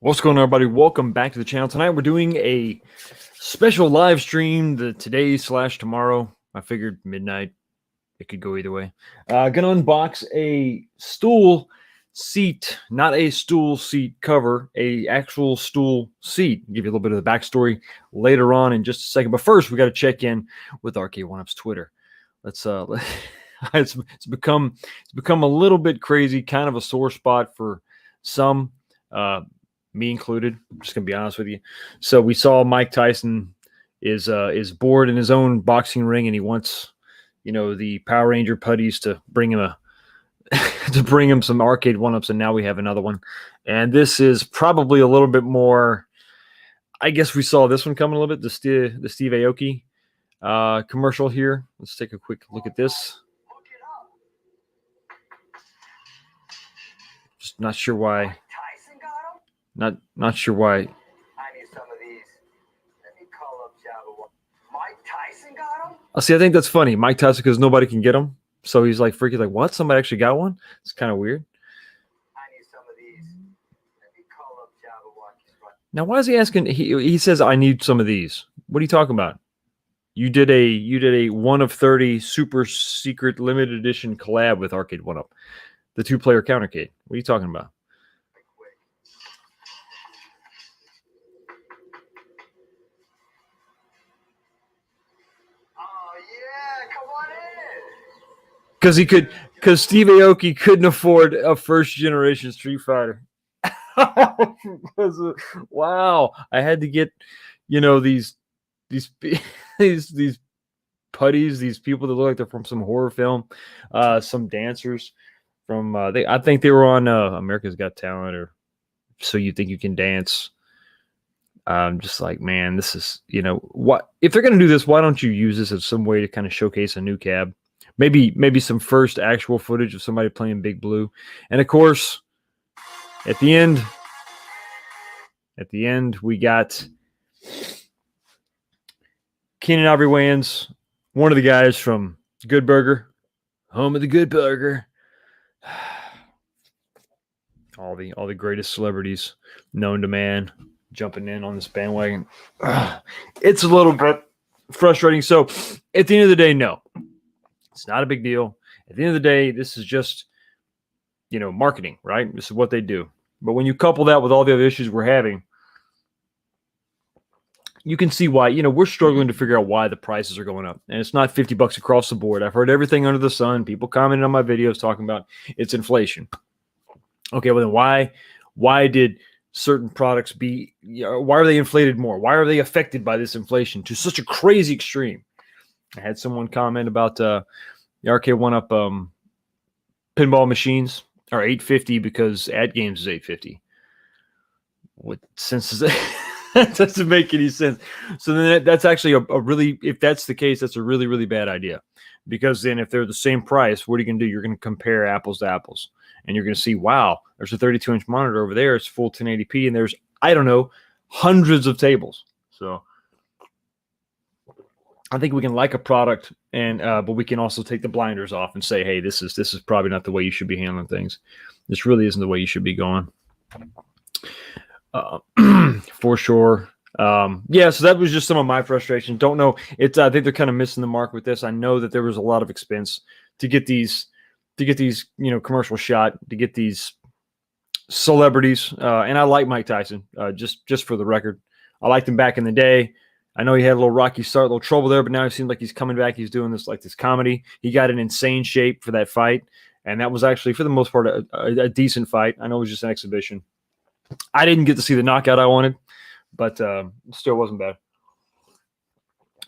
What's going on, everybody? Welcome back to the channel. Tonight we're doing a special live stream, the today/tomorrow. I figured midnight. It could go either way. Gonna unbox a stool seat, not a stool seat cover, a actual stool seat. Give you a little bit of the backstory later on in just a second. But first, we got to check in with RK1Up's Twitter. Let's it's become a little bit crazy, kind of a sore spot for some. Me included. I'm just gonna be honest with you. So we saw Mike Tyson is bored in his own boxing ring, and he wants, the Power Ranger putties to bring him some arcade one-ups, and now we have another one. And this is probably a little bit more. I guess we saw this one coming a little bit. The Steve Aoki commercial here. Let's take a quick look at this. Just not sure why. Not sure why. I need some of these. Let me call up Java. Mike Tyson got them? See, I think that's funny. Mike Tyson, because nobody can get them. So he's like freaking like, what? Somebody actually got one? It's kind of weird. I need some of these. Let me call up Java. Now, why is he asking? He says, I need some of these. What are you talking about? You did a 1 of 30 super secret limited edition collab with Arcade 1-Up. The 2-player countercade. What are you talking about? Because Steve Aoki couldn't afford a first-generation Street Fighter. Wow, I had to get, these putties, these people that look like they're from some horror film, some dancers from. I think they were on America's Got Talent, or So You Think You Can Dance. I'm just like, man, this is, what if they're gonna do this? Why don't you use this as some way to kind of showcase a new cab? Maybe some first actual footage of somebody playing Big Blue. And of course, at the end, we got Keenan Ivory Wayans, one of the guys from Good Burger, home of the Good Burger. All the greatest celebrities known to man jumping in on this bandwagon. It's a little bit frustrating. So at the end of the day, no. It's not a big deal. At the end of the day, this is just, marketing, right? This is what they do. But when you couple that with all the other issues we're having, you can see why, we're struggling to figure out why the prices are going up. And it's not $50 across the board. I've heard everything under the sun. People commenting on my videos talking about it's inflation. Okay, well then why did certain products why are they inflated more? Why are they affected by this inflation to such a crazy extreme? I had someone comment about the RK1-Up pinball machines are $850 because Ad Games is $850. What sense is that? That doesn't make any sense. So then that's actually a really, if that's the case, that's a really, really bad idea. Because then if they're the same price, what are you going to do? You're going to compare apples to apples. And you're going to see, wow, there's a 32-inch monitor over there. It's full 1080p. And there's, I don't know, hundreds of tables. So I think we can like a product, and but we can also take the blinders off and say, hey, this is probably not the way you should be handling things. This really isn't the way you should be going. For sure. Yeah, so that was just some of my frustration. Don't know. I think they're kind of missing the mark with this. I know that there was a lot of expense to get these, commercial shot, to get these celebrities. And I like Mike Tyson, just for the record. I liked him back in the day. I know he had a little rocky start, a little trouble there, but now it seems like he's coming back. He's doing this comedy. He got in insane shape for that fight, and that was actually, for the most part, a decent fight. I know it was just an exhibition. I didn't get to see the knockout I wanted, but still wasn't bad.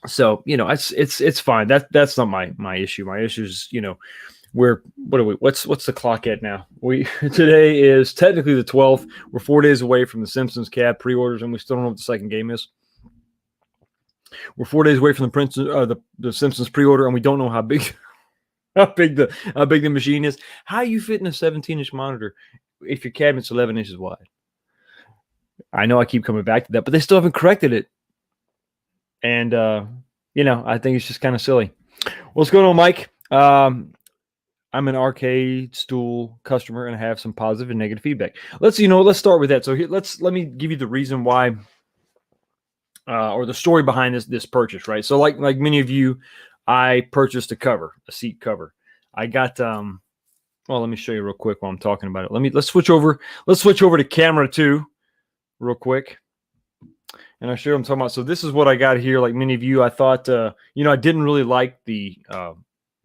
So it's fine. That's not my issue. My issue is what's the clock at now? Today is technically the 12th. We're 4 days away from the Simpsons cab pre-orders, and we still don't know what the second game is. We're 4 days away from the Simpsons pre-order, and we don't know how big the machine is. How are you fitting a 17-inch monitor if your cabinet's 11 inches wide? I know I keep coming back to that, but they still haven't corrected it. And I think it's just kind of silly. What's going on, Mike? I'm an arcade stool customer and I have some positive and negative feedback. Let's start with that. So here, let me give you the reason why, or the story behind this purchase, right? So like many of you, I purchased a seat cover. I got well, let me show you real quick while I'm talking about it. Let's switch over to camera 2 real quick. And I'll show you what I'm talking about. So this is what I got here. Like many of you, I thought I didn't really like the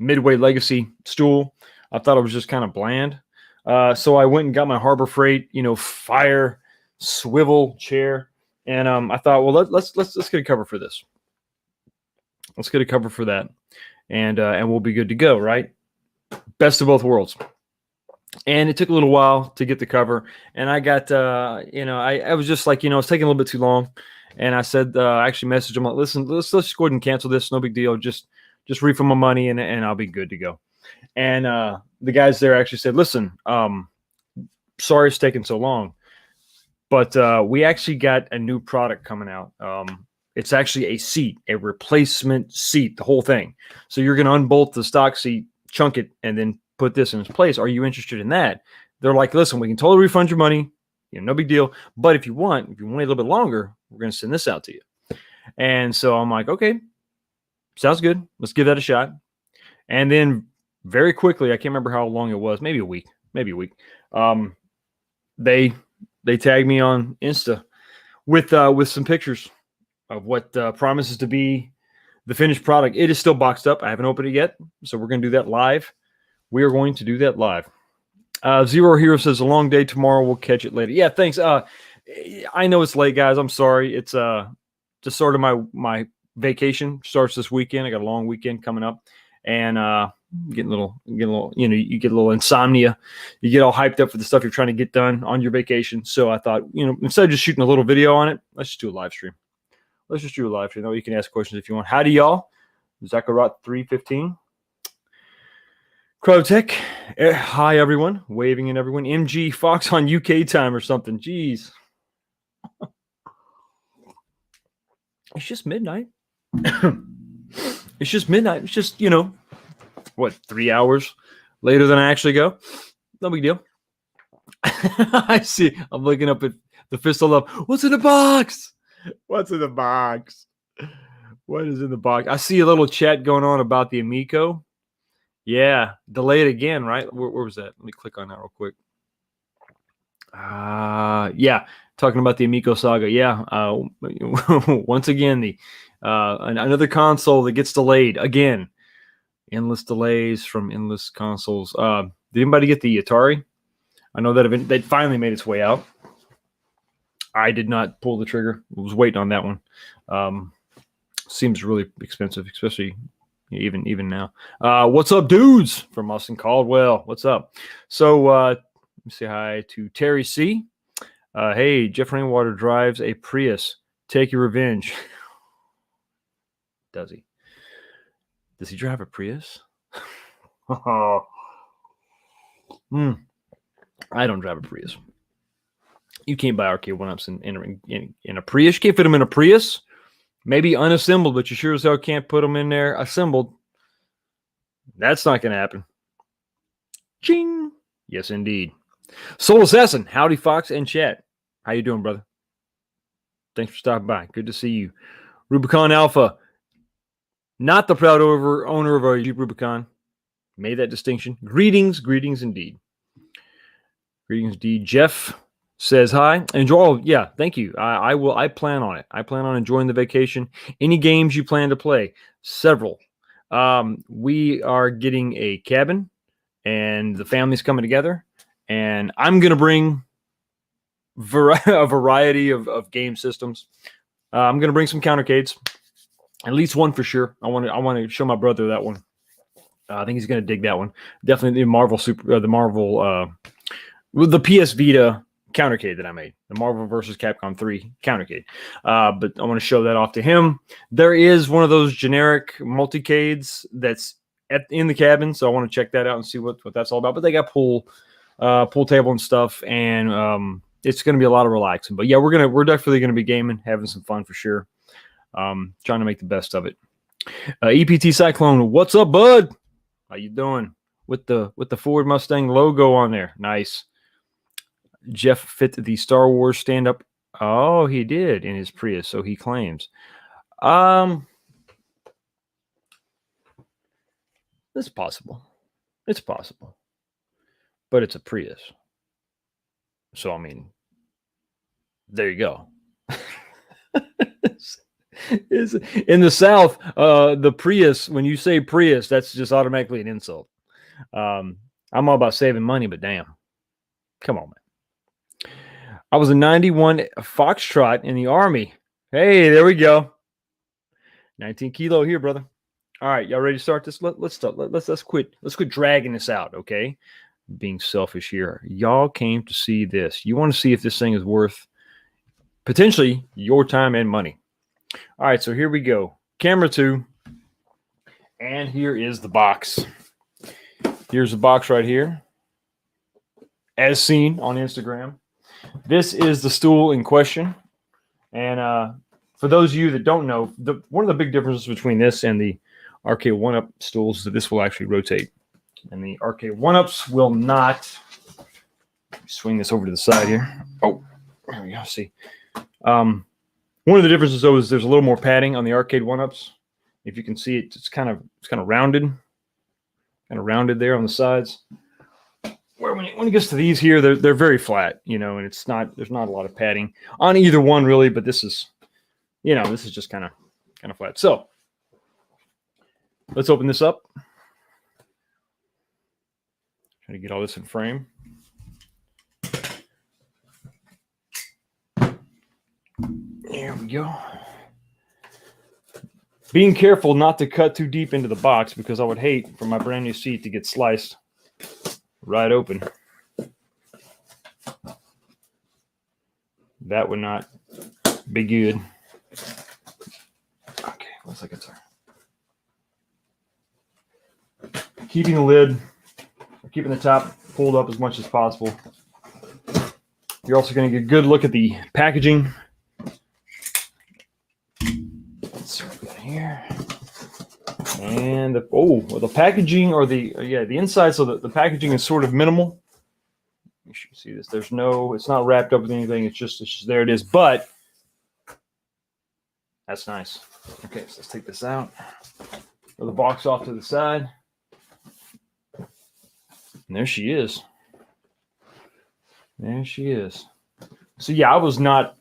Midway Legacy stool. I thought it was just kind of bland. So I went and got my Harbor Freight, fire swivel chair. And I thought, well, let's get a cover for this. Let's get a cover for that, and we'll be good to go, right? Best of both worlds. And it took a little while to get the cover, and I got, I was just like, it's taking a little bit too long, and I said, I actually messaged him, like, listen, let's just go ahead and cancel this. No big deal. Just refund my money, and I'll be good to go. And the guys there actually said, listen, sorry it's taking so long, but we actually got a new product coming out. It's actually a seat, a replacement seat, the whole thing. So you're going to unbolt the stock seat, chunk it, and then put this in its place. Are you interested in that? They're like, listen, we can totally refund your money. No big deal. But if you want a little bit longer, we're going to send this out to you. And so I'm like, okay, sounds good. Let's give that a shot. And then very quickly, I can't remember how long it was, maybe a week. They tagged me on Insta with some pictures of what promises to be the finished product. It is still boxed up. I haven't opened it yet, so we're going to do that live. We are going to do that live. Zero Hero says, a long day tomorrow. We'll catch it later. Yeah, thanks. I know it's late, guys. I'm sorry. It's just sort of my vacation starts this weekend. I got a long weekend coming up, and getting a little, you get a little insomnia. You get all hyped up for the stuff you're trying to get done on your vacation. So I thought, instead of just shooting a little video on it, let's just do a live stream. You can ask questions if you want. Howdy, y'all. Zakarot 315. Crowtech. Hi, everyone. Waving at everyone. MG Fox on UK time or something. Jeez. It's just midnight. It's just midnight. It's just, 3 hours later than I actually go. No big deal. I see. I'm looking up at the Fist of Love. What's in the box? What's in the box? What is in the box? I see a little chat going on about the Amico. Yeah, delayed again, right? Where was that? Let me click on that real quick. Yeah, talking about the Amico saga. Yeah, once again, another console that gets delayed again. Endless delays from endless consoles. Did anybody get the Atari? I know that they finally made its way out. I did not pull the trigger. I was waiting on that one. Seems really expensive, especially even now. What's up, dudes? From Austin Caldwell. What's up? So let me say hi to Terry C. Hey, Jeff Rainwater drives a Prius. Take your revenge. Does he? Does he drive a Prius? I don't drive a Prius. You can't buy arcade one-ups in a Prius. You can't fit them in a Prius. Maybe unassembled, but you sure as hell can't put them in there assembled. That's not going to happen. Ching. Yes, indeed. Soul Assassin, howdy, Fox and chat. How you doing, brother? Thanks for stopping by. Good to see you. Rubicon Alpha, not the proud owner of our Jeep Rubicon. Made that distinction. Greetings indeed. Greetings indeed. Jeff says hi. Enjoy. Oh, yeah, thank you. I will. I plan on it. I plan on enjoying the vacation. Any games you plan to play? Several. We are getting a cabin, and the family's coming together. And I'm gonna bring a variety of game systems. I'm gonna bring some countercades, at least one for sure. I want to show my brother that one. I think he's gonna dig that one. Definitely the Marvel the PS Vita countercade that I made, the Marvel vs. Capcom 3 countercade. But I want to show that off to him. There is one of those generic multicades that's in the cabin, so I want to check that out and see what that's all about. But they got pool table and stuff, and it's going to be a lot of relaxing. But yeah, we're definitely going to be gaming, having some fun for sure. Trying to make the best of it. EPT Cyclone, what's up, bud? How you doing? with the Ford Mustang logo on there. Nice. Jeff fit the Star Wars stand-up. Oh, he did in his Prius, so he claims. It's possible. It's possible. But it's a Prius. So, I mean, there you go. Is in the South, the Prius, when you say Prius, that's just automatically an insult. I'm all about saving money, but damn. Come on, man. I was a 91 Foxtrot in the Army. Hey, there we go. 19 kilo here, brother. All right, y'all ready to start this? Let's start. Let's quit dragging this out, okay? Being selfish here. Y'all came to see this. You want to see if this thing is worth potentially your time and money. All right, so here we go. Camera 2. And here is the box. Here's the box right here. As seen on Instagram. This is the stool in question. And for those of you that don't know, one of the big differences between this and the Arcade 1-Up stools is that this will actually rotate. And the Arcade 1-Ups will not. Swing this over to the side here. Oh, there we go. See. One of the differences, though, is there's a little more padding on the Arcade 1-Ups. If you can see it, it's kind of rounded. Kind of rounded there on the sides. Where when it gets to these here, they're very flat, you know, and there's not a lot of padding on either one really, but this is, you know, this is just kind of flat. So let's open this up. Try to get all this in frame. There we go. Being careful not to cut too deep into the box because I would hate for my brand new seat to get sliced right open. That would not be good. Okay, 1 second, sir. Keeping the lid, keeping the top pulled up as much as possible. You're also going to get a good look at the packaging. Let's see what we got here. And the packaging or the inside. So the packaging is sort of minimal. You should see this. It's not wrapped up with anything. It's just there it is. But that's nice. Okay, so let's take this out. Throw the box off to the side. And there she is. There she is. So yeah, I was not.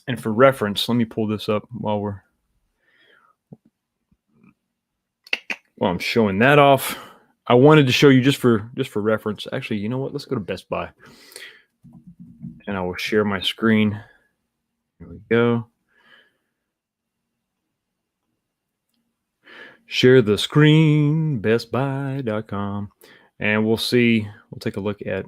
And for reference, let me pull this up while I'm showing that off. I wanted to show you just for reference. Actually, you know what? Let's go to Best Buy. And I will share my screen. Here we go. Share the screen, bestbuy.com. And we'll take a look at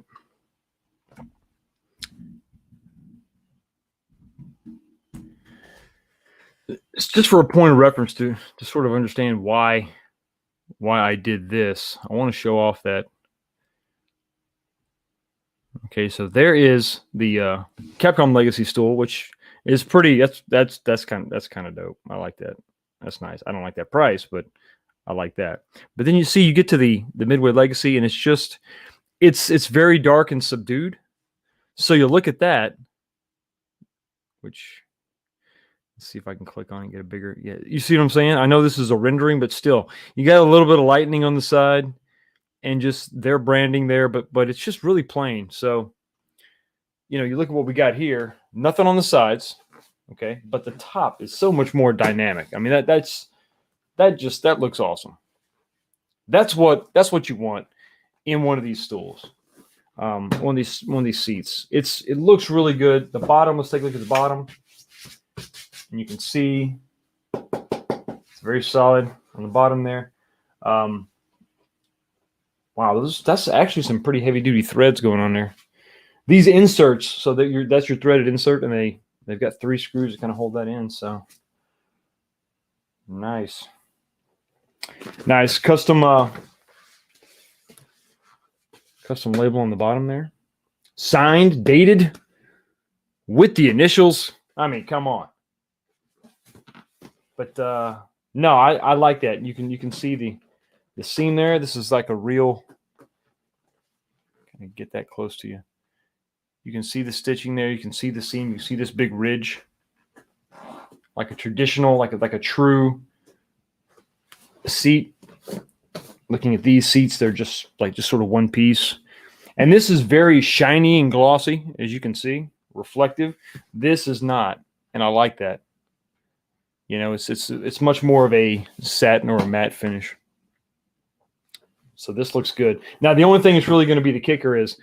it's just for a point of reference to sort of understand why I did this. I want to show off that. Okay, so there is the Capcom Legacy stool, which is pretty. That's kind of dope. I like that. That's nice. I don't like that price, but I like that. But then you get to the Midway Legacy, and it's very dark and subdued. So you look at that, which. Let's see if I can click on it and get a bigger. Yeah, you see what I'm saying? I know this is a rendering, but still, you got a little bit of lightning on the side, and just their branding there, but it's just really plain. So, you know, you look at what we got here. Nothing on the sides, okay, but the top is so much more dynamic. I mean, that looks awesome. That's what you want in one of these stools, one of these seats. It looks really good. The bottom. Let's take a look at the bottom. And you can see it's very solid on the bottom there. Wow, that's actually some pretty heavy duty threads going on there. These inserts, so that's your threaded insert, and they've got 3 screws to kind of hold that in. So nice custom label on the bottom there, signed, dated with the initials. I mean, come on. But no, I like that. You can see The seam there, this is like a real, can I get that close to you? You can see the stitching there. You can see the seam. You see this big ridge, like a traditional, like a true seat. Looking at these seats, they're just sort of one piece. And this is very shiny and glossy, as you can see, reflective. This is not, and I like that. You know, it's much more of a satin or a matte finish. So this looks good. Now, the only thing that's really going to be the kicker is,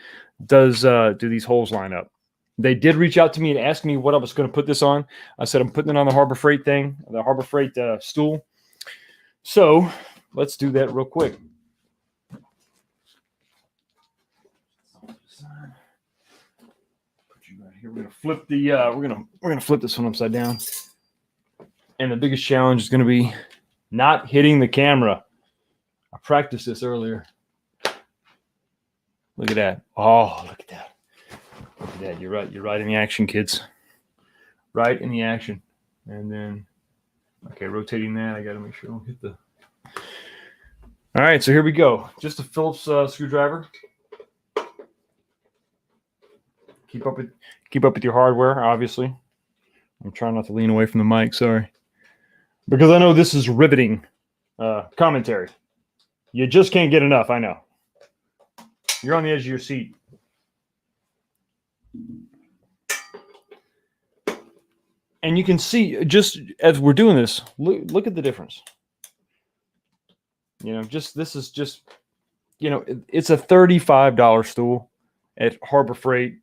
do these holes line up? They did reach out to me and ask me what I was going to put this on. I said, I'm putting it on the Harbor Freight thing, the Harbor Freight stool. So let's do that real quick. Put you right here. We're going to flip the, we're going to flip this one upside down. And the biggest challenge is going to be not hitting the camera. I practiced this earlier. Look at that. Oh, look at that. Look at that. You're right. You're right in the action, kids. Right in the action. And then, okay, rotating that. I got to make sure I don't hit the. All right, so here we go. Just a Phillips screwdriver. Keep up with your hardware, obviously. I'm trying not to lean away from the mic, sorry. Because I know this is riveting commentary. You just can't get enough, I know. You're on the edge of your seat. And you can see, just as we're doing this, look at the difference. You know, this is just, you know, it's a $35 stool at Harbor Freight.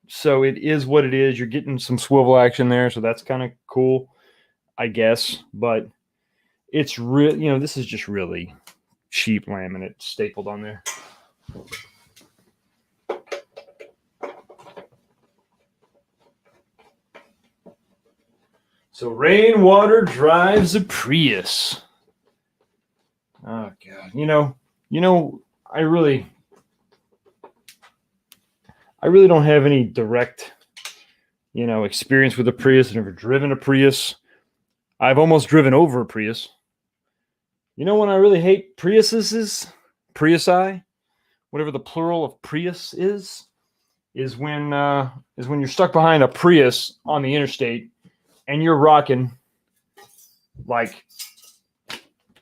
So it is what it is. You're getting some swivel action there, so that's kind of cool, I guess. But it's real, you know, this is just really cheap laminate stapled on there. So rainwater drives a Prius. Oh God, you know, I really don't have any direct, you know, experience with a Prius. I've never driven a Prius. I've almost driven over a Prius. You know when I really hate Priuses is Priusi, whatever the plural of Prius is when you're stuck behind a Prius on the interstate and you're rocking like,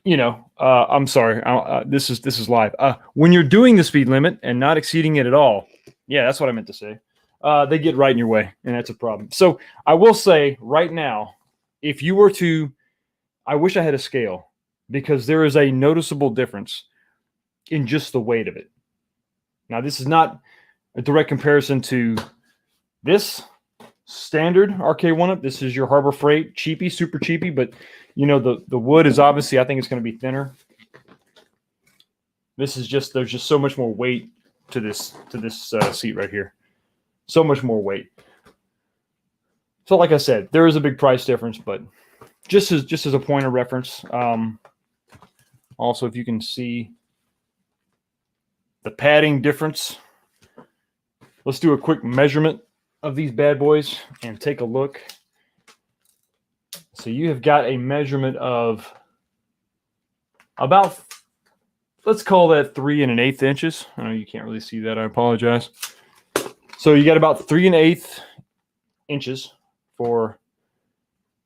you know, I'm sorry, this is live. When you're doing the speed limit and not exceeding it at all, yeah, that's what I meant to say. They get right in your way, and that's a problem. So I will say right now, if you were to, I wish I had a scale, because there is a noticeable difference in just the weight of it. Now, this is not a direct comparison to this standard RK1-Up. This is your Harbor Freight cheapie, super cheapie, but you know, the wood is obviously, I think it's going to be thinner. This is just, there's just so much more weight to this seat right here. So much more weight. So like I said, there is a big price difference, but just as a point of reference, also if you can see the padding difference, let's do a quick measurement of these bad boys and take a look. So you have got a measurement of about, let's call that 3 1/8 inches. I know you can't really see that. I apologize. So you got about 3 1/8 inches for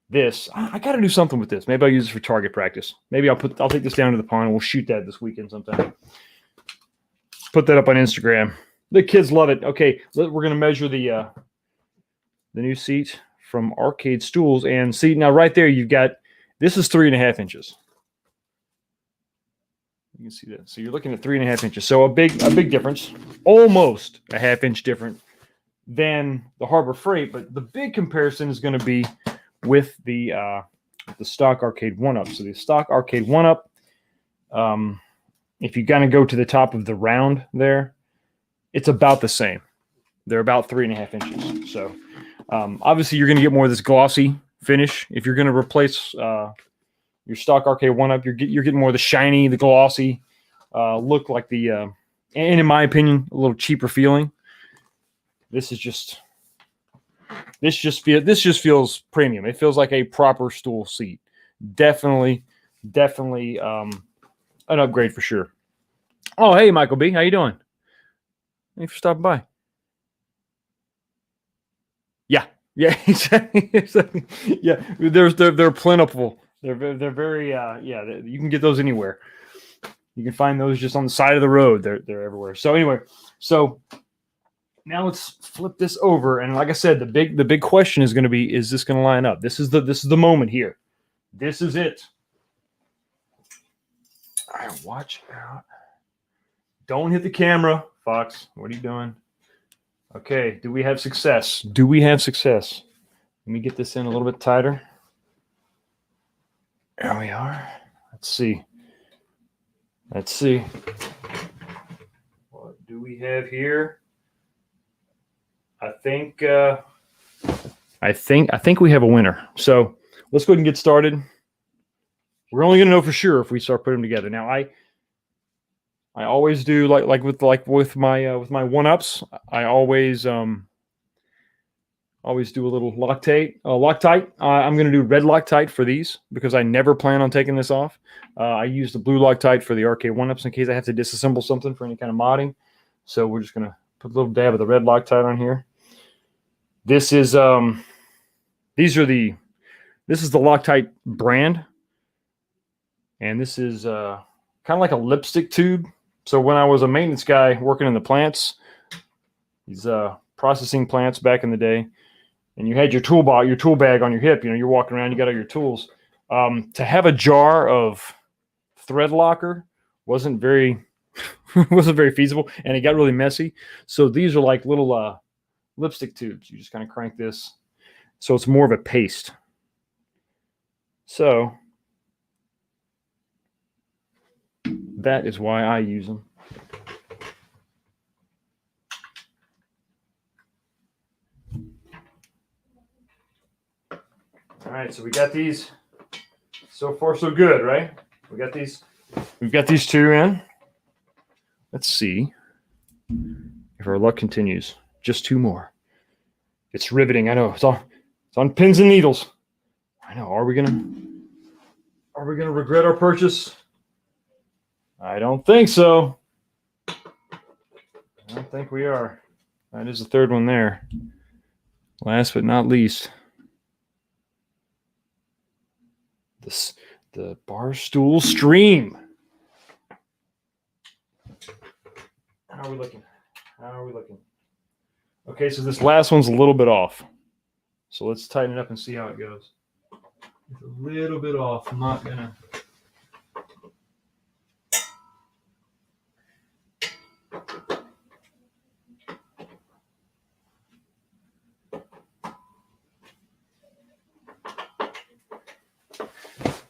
this. I got to do something with this. Maybe I'll use it for target practice. Maybe I'll take this down to the pond and we'll shoot that this weekend sometime. Put that up on Instagram. The kids love it. Okay, we're going to measure the new seat from Arcade Stools, and see now right there you've got, this is 3 1/2 inches. You can see that. So you're looking at 3 1/2 inches. So a big difference, almost a ½ inch different than the Harbor Freight. But the big comparison is going to be with the stock Arcade 1-Up. So the stock Arcade 1-Up, if you kind of go to the top of the round there, it's about the same. They're about 3 1/2 inches. So obviously you're going to get more of this glossy finish. If you're going to replace your stock Arcade 1-Up, you're getting more of the shiny, the glossy look, like the, and in my opinion, a little cheaper feeling. This just feels premium. It feels like a proper stool seat. Definitely an upgrade for sure. Oh, hey, Michael B. How you doing? Thanks for stopping by. Yeah, yeah, exactly. Yeah, they're plentiful. They're very you can get those anywhere. You can find those just on the side of the road. They're everywhere. So anyway, so now let's flip this over, and like I said, the big question is going to be: is this going to line up? This is the moment here. This is it. All right, watch out. Don't hit the camera, Fox. What are you doing? Okay, do we have success? Do we have success? Let me get this in a little bit tighter. There we are. Let's see. Let's see. What do we have here? I think we have a winner. So let's go ahead and get started. We're only going to know for sure if we start putting them together. Now, I always do like with my one-ups. I always do a little Loctite. I'm going to do red Loctite for these because I never plan on taking this off. I use the blue Loctite for the RK one-ups in case I have to disassemble something for any kind of modding. So we're just going to put a little dab of the red Loctite on here. This is this is the Loctite brand, and this is kind of like a lipstick tube. So when I was a maintenance guy working in the plants, these processing plants back in the day, and you had your tool bag on your hip, you're walking around, you got all your tools. To have a jar of thread locker wasn't very feasible, and it got really messy. So these are like little lipstick tubes. You just kind of crank this, so it's more of a paste. So that is why I use them. All right, so we got these. So far, so good, right? We got these. We've got these two in. Let's see if our luck continues. Just two more. It's riveting. I know. It's on pins and needles. I know. Are we gonna regret our purchase? I don't think so. I don't think we are. That is the third one there. Last but not least, the Stool Stream. How are we looking? Okay, so this last one's a little bit off. So let's tighten it up and see how it goes. It's a little bit off. I'm not gonna.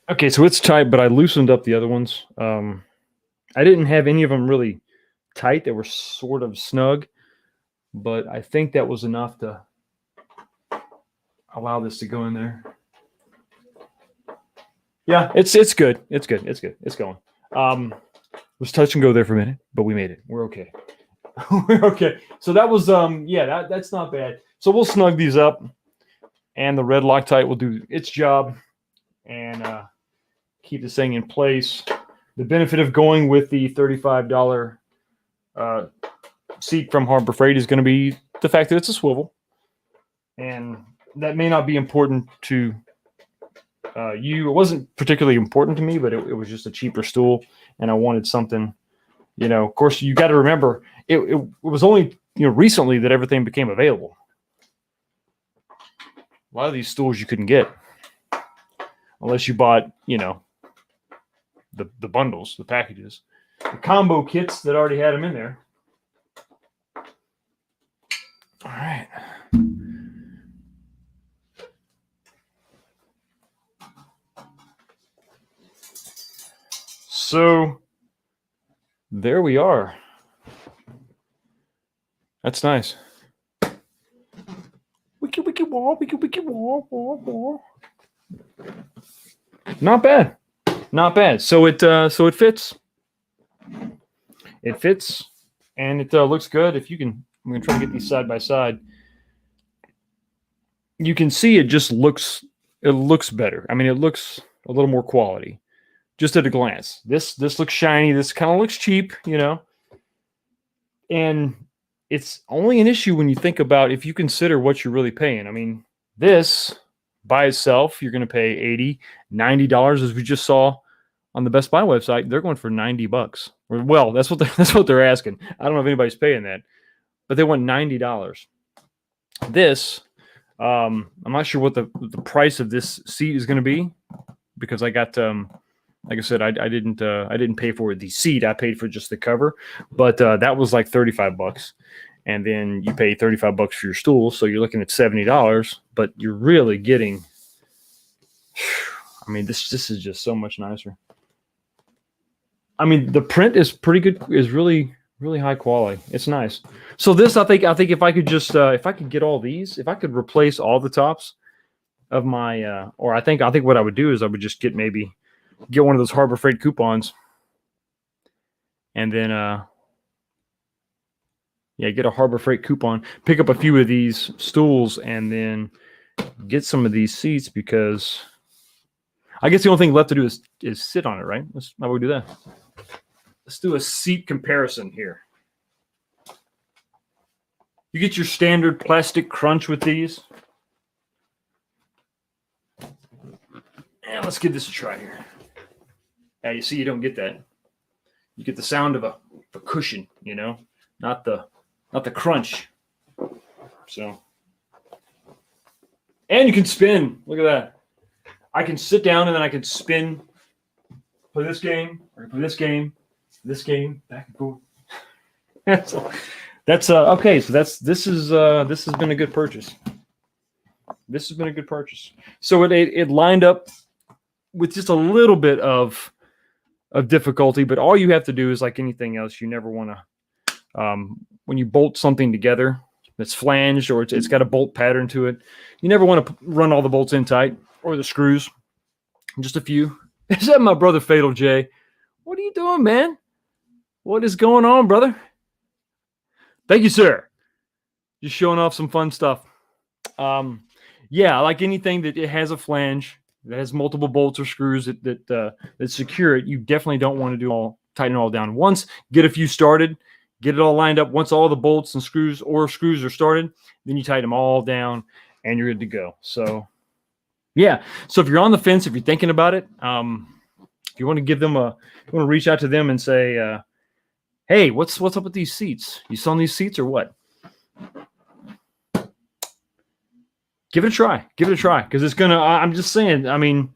Okay, so it's tight, but I loosened up the other ones. I didn't have any of them really tight. They were sort of snug, but I think that was enough to allow this to go in there. Yeah, it's good. It's good. It's going. Was touch and go there for a minute, but we made it. We're okay. We're okay. So that was that's not bad. So we'll snug these up, and the red Loctite will do its job and keep this thing in place. The benefit of going with the $35 seat from Harbor Freight is going to be the fact that it's a swivel, and that may not be important to you. It wasn't particularly important to me, but it was just a cheaper stool, and I wanted something. Of course, you got to remember it was only recently that everything became available. A lot of these stools you couldn't get unless you bought the bundles, the packages, the combo kits that already had them in there. All right. So there we are. That's nice. Wiki wall. Not bad. Not bad. So it fits. It fits, and it looks good. If you can, I'm going to try to get these side by side. You can see it just looks. It looks better. I mean, it looks a little more quality. just at a glance. This looks shiny. This kind of looks cheap, and it's only an issue when you think about if you consider what you're really paying. I mean, this by itself, you're going to pay $80, $90, as we just saw on the Best Buy website. They're going for $90. Well, that's what they're asking. I don't know if anybody's paying that, but they want $90. This, I'm not sure what the price of this seat is going to be, because I got, like I said, I didn't pay for the seat. I paid for just the cover, but that was like $35. And then you pay $35 for your stool, so you're looking at $70. But you're really getting, I mean, this is just so much nicer. I mean, the print is pretty good. Is really high quality. It's nice. So this, I think if I could just if I could get all these, if I could replace all the tops of my, or I think what I would do is I would just get one of those Harbor Freight coupons, and then get a Harbor Freight coupon, pick up a few of these stools, and then get some of these seats, because I guess the only thing left to do is sit on it, right? How about we do that? Let's do a seat comparison here. You get your standard plastic crunch with these. And let's give this a try here. Now you see you don't get that. You get the sound of a cushion, not the crunch. So, and you can spin. Look at that. I can sit down and then I can spin. Play this game, or play this game, back and forth. that's okay. So this has been a good purchase. This has been a good purchase. So it lined up with just a little bit of difficulty, but all you have to do is like anything else. You never want to, when you bolt something together that's flanged or it's got a bolt pattern to it, you never want to run all the bolts in tight, or the screws, just a few. Is that my brother Fatal J? What are you doing, man? What is going on, brother? Thank you, sir. Just showing off some fun stuff. Yeah, like anything that it has a flange, that has multiple bolts or screws that secure it, you definitely don't want to tighten it all down. Once, get a few started, get it all lined up. Once all the bolts and screws are started, then you tighten them all down and you're good to go. So, yeah. So if you're on the fence, if you're thinking about it, if you want to give them you want to reach out to them and say, hey, what's up with these seats? You selling these seats or what? Give it a try. Because it's going to, I'm just saying, I mean,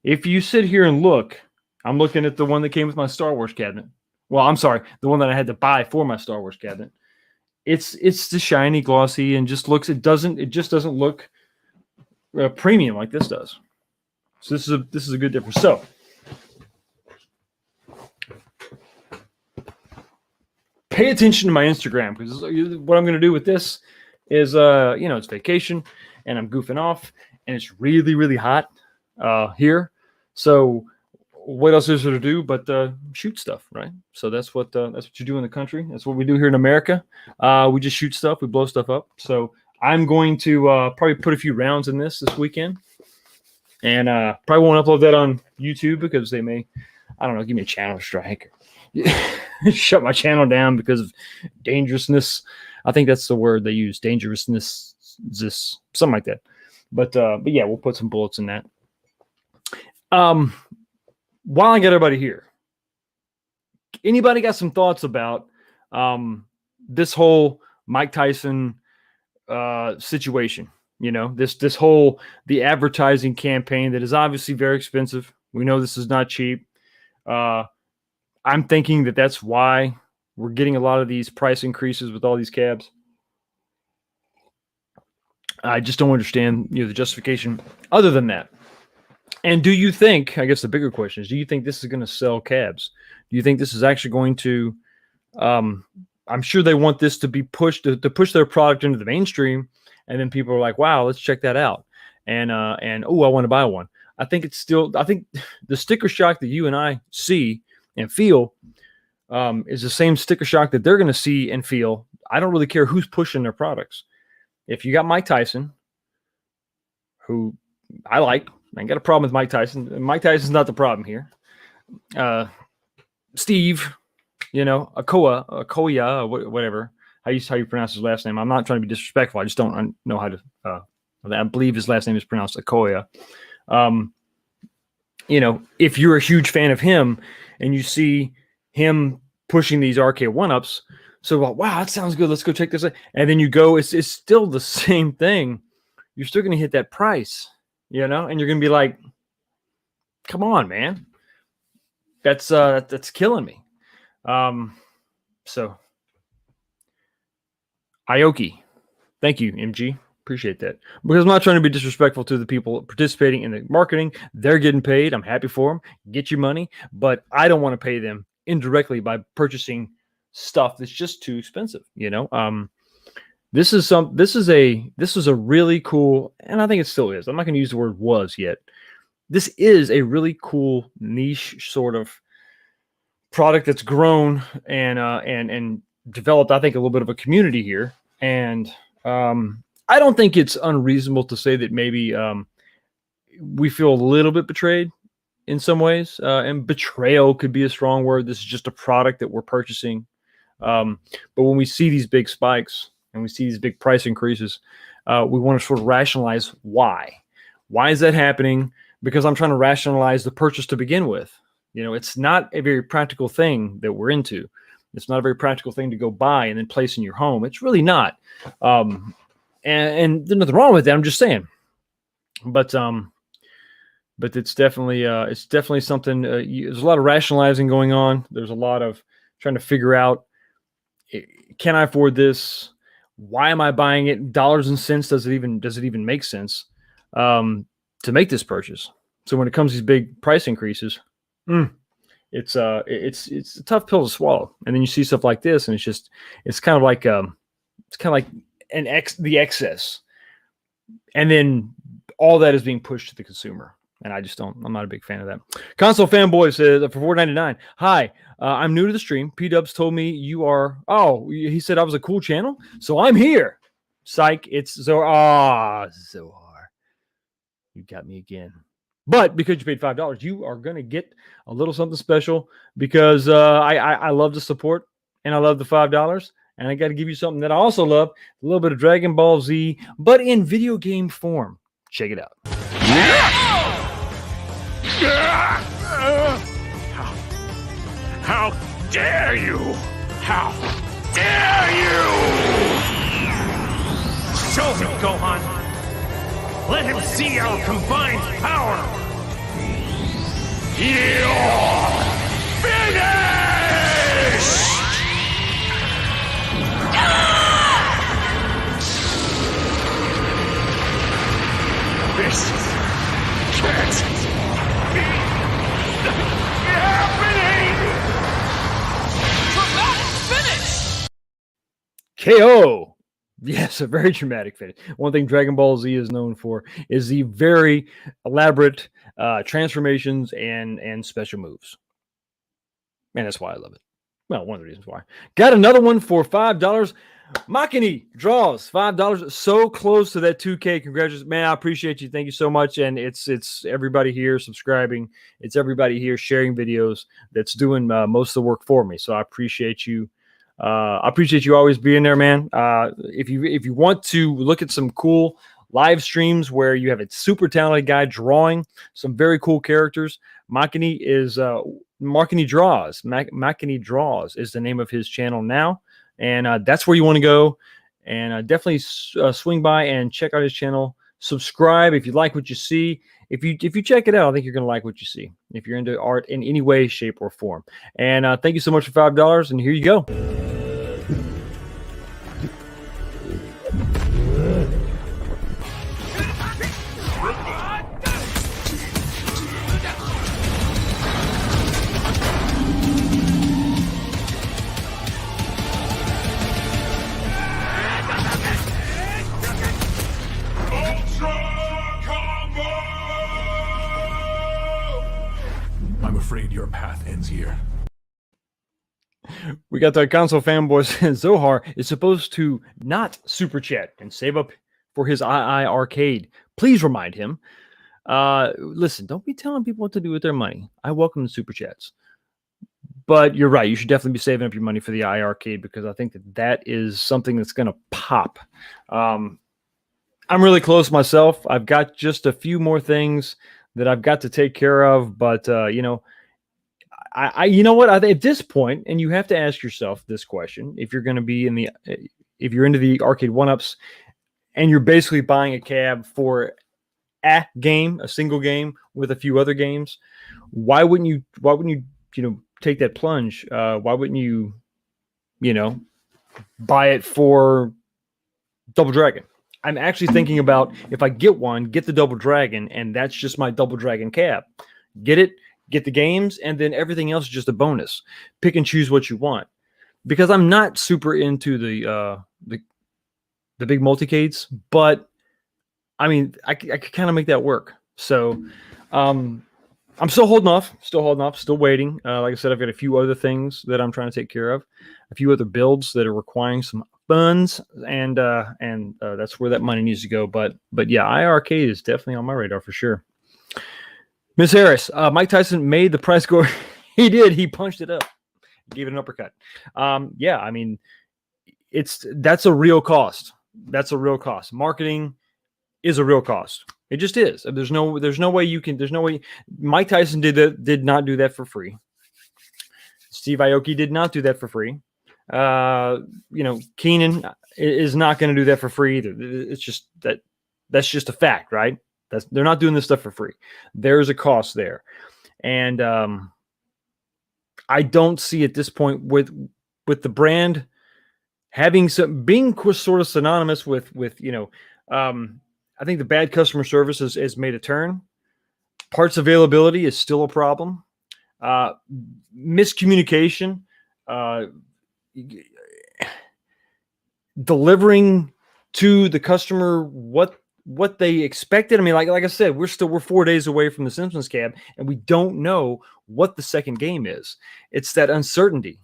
if you sit here and look, I'm looking at the one that came with my Star Wars cabinet. Well, I'm sorry, the one that I had to buy for my Star Wars cabinet. It's the shiny, glossy, and just looks, it just doesn't look premium like this does. So this is a good difference. So, pay attention to my Instagram, because what I'm going to do with this is, it's vacation and I'm goofing off and it's really, really hot here. So what else is there to do but shoot stuff, right? So that's what you do in the country. That's what we do here in America. We just shoot stuff. We blow stuff up. So I'm going to probably put a few rounds in this weekend, and probably won't upload that on YouTube because they may, I don't know, give me a channel strike. Shut my channel down because of dangerousness. I think that's the word they use, dangerousness, something like that. But yeah, we'll put some bullets in that. While I get everybody here, anybody got some thoughts about this whole Mike Tyson situation? This whole, the advertising campaign that is obviously very expensive. We know this is not cheap. I'm thinking that that's why we're getting a lot of these price increases with all these cabs. I just don't understand, the justification other than that. And do you think, I guess the bigger question is, do you think this is going to sell cabs? Do you think this is actually going to, I'm sure they want this to be pushed, to push their product into the mainstream. And then people are like, wow, let's check that out. And oh, I want to buy one. I think the sticker shock that you and I see and feel is the same sticker shock that they're going to see and feel. I don't really care who's pushing their products. If you got Mike Tyson, who I like, I ain't got a problem with Mike Tyson. Mike Tyson's not the problem here. Steve, Akoya, whatever. How you pronounce his last name? I'm not trying to be disrespectful. I just don't know how to. I believe his last name is pronounced Akoya. If you're a huge fan of him and you see him pushing these RK1-ups, so wow, that sounds good. Let's go check this out. And then you go, it's still the same thing. You're still going to hit that price, and you're going to be like, come on, man. That's killing me. So Aoki, thank you, MG. Appreciate that. Because I'm not trying to be disrespectful to the people participating in the marketing. They're getting paid. I'm happy for them. Get your money. But I don't want to pay them indirectly by purchasing stuff that's just too expensive. This is a really cool, and I think it still is. I'm not going to use the word was yet. This is a really cool niche sort of product that's grown and developed, I think, a little bit of a community here. And I don't think it's unreasonable to say that maybe we feel a little bit betrayed in some ways. And betrayal could be a strong word. This is just a product that we're purchasing. But when we see these big spikes and we see these big price increases, we want to sort of rationalize why. Why is that happening? Because I'm trying to rationalize the purchase to begin with. It's not a very practical thing that we're into. It's not a very practical thing to go buy and then place in your home. It's really not. And there's nothing wrong with that. I'm just saying. But it's definitely something. There's a lot of rationalizing going on. There's a lot of trying to figure out, can I afford this? Why am I buying it? Dollars and cents. Does it even make sense to make this purchase? So when it comes to these big price increases, it's a tough pill to swallow. And then you see stuff like this, and it's kind of like the excess, and then all that is being pushed to the consumer. And I'm not a big fan of that. Console Fanboy says for $4.99. Hi, I'm new to the stream. P-Dubs told me you are. Oh, he said I was a cool channel, so I'm here. Psych, it's Zohar. You got me again. But because you paid $5, you are going to get a little something special because I love the support and I love the $5. And I got to give you something that I also love, a little bit of Dragon Ball Z, but in video game form. Check it out. How dare you? How dare you? Show him, Gohan. Let him see our combined power. You're finished! This can't be happening! Dramatic finish! KO! Yes, a very dramatic finish. One thing Dragon Ball Z is known for is the very elaborate transformations and special moves. And that's why I love it. Well, one of the reasons why. Got another one for $5. Makini draws $5. So close to that 2K. Congratulations, man. I appreciate you. Thank you so much. And it's everybody here subscribing. It's everybody here sharing videos that's doing most of the work for me. So I appreciate you. I appreciate you always being there, man. If you want to look at some cool live streams where you have a super talented guy drawing some very cool characters, Makini Draws. Makini Draws is the name of his channel now, and that's where you want to go. And definitely swing by and check out his channel. Subscribe if you like what you see. If you check it out, I think you're going to like what you see. If you're into art in any way, shape, or form. And thank you so much for $5. And here you go. I'm afraid your path ends here. We got the console fanboys. Zohar is supposed to not super chat and save up for his II arcade. Please remind him. Listen, don't be telling people what to do with their money. I welcome the super chats. But you're right. You should definitely be saving up your money for the iArcade because I think that is something that's going to pop. I'm really close myself. I've got just a few more things that I've got to take care of. But, you know what? At this point, and you have to ask yourself this question: if you're going to be if you're into the arcade one-ups, and you're basically buying a cab for a game, a single game with a few other games, why wouldn't you? Take that plunge? Why wouldn't you? Buy it for Double Dragon. I'm actually thinking about if I get the Double Dragon, and that's just my Double Dragon cab. Get the games, and then everything else is just a bonus. Pick and choose what you want. Because I'm not super into the big multicades, but I mean, I could kind of make that work. So, I'm still holding off, still waiting. Like I said, I've got a few other things that I'm trying to take care of, a few other builds that are requiring some funds, and that's where that money needs to go. But yeah, iArcade is definitely on my radar for sure. Miss Harris, Mike Tyson made the price go. He did. He punched it up, gave it an uppercut. Yeah, I mean, that's a real cost. That's a real cost. Marketing is a real cost. It just is. There's no way Mike Tyson did not do that for free. Steve Aoki did not do that for free. Keenan is not going to do that for free either. It's just that's just a fact, right? They're not doing this stuff for free. There's a cost there. And I don't see at this point with the brand being sort of synonymous with I think the bad customer service has made a turn. Parts availability is still a problem. Miscommunication, delivering to the customer what they expected. I mean, like I said, we're 4 days away from the Simpsons cab, and we don't know what the second game is. It's that uncertainty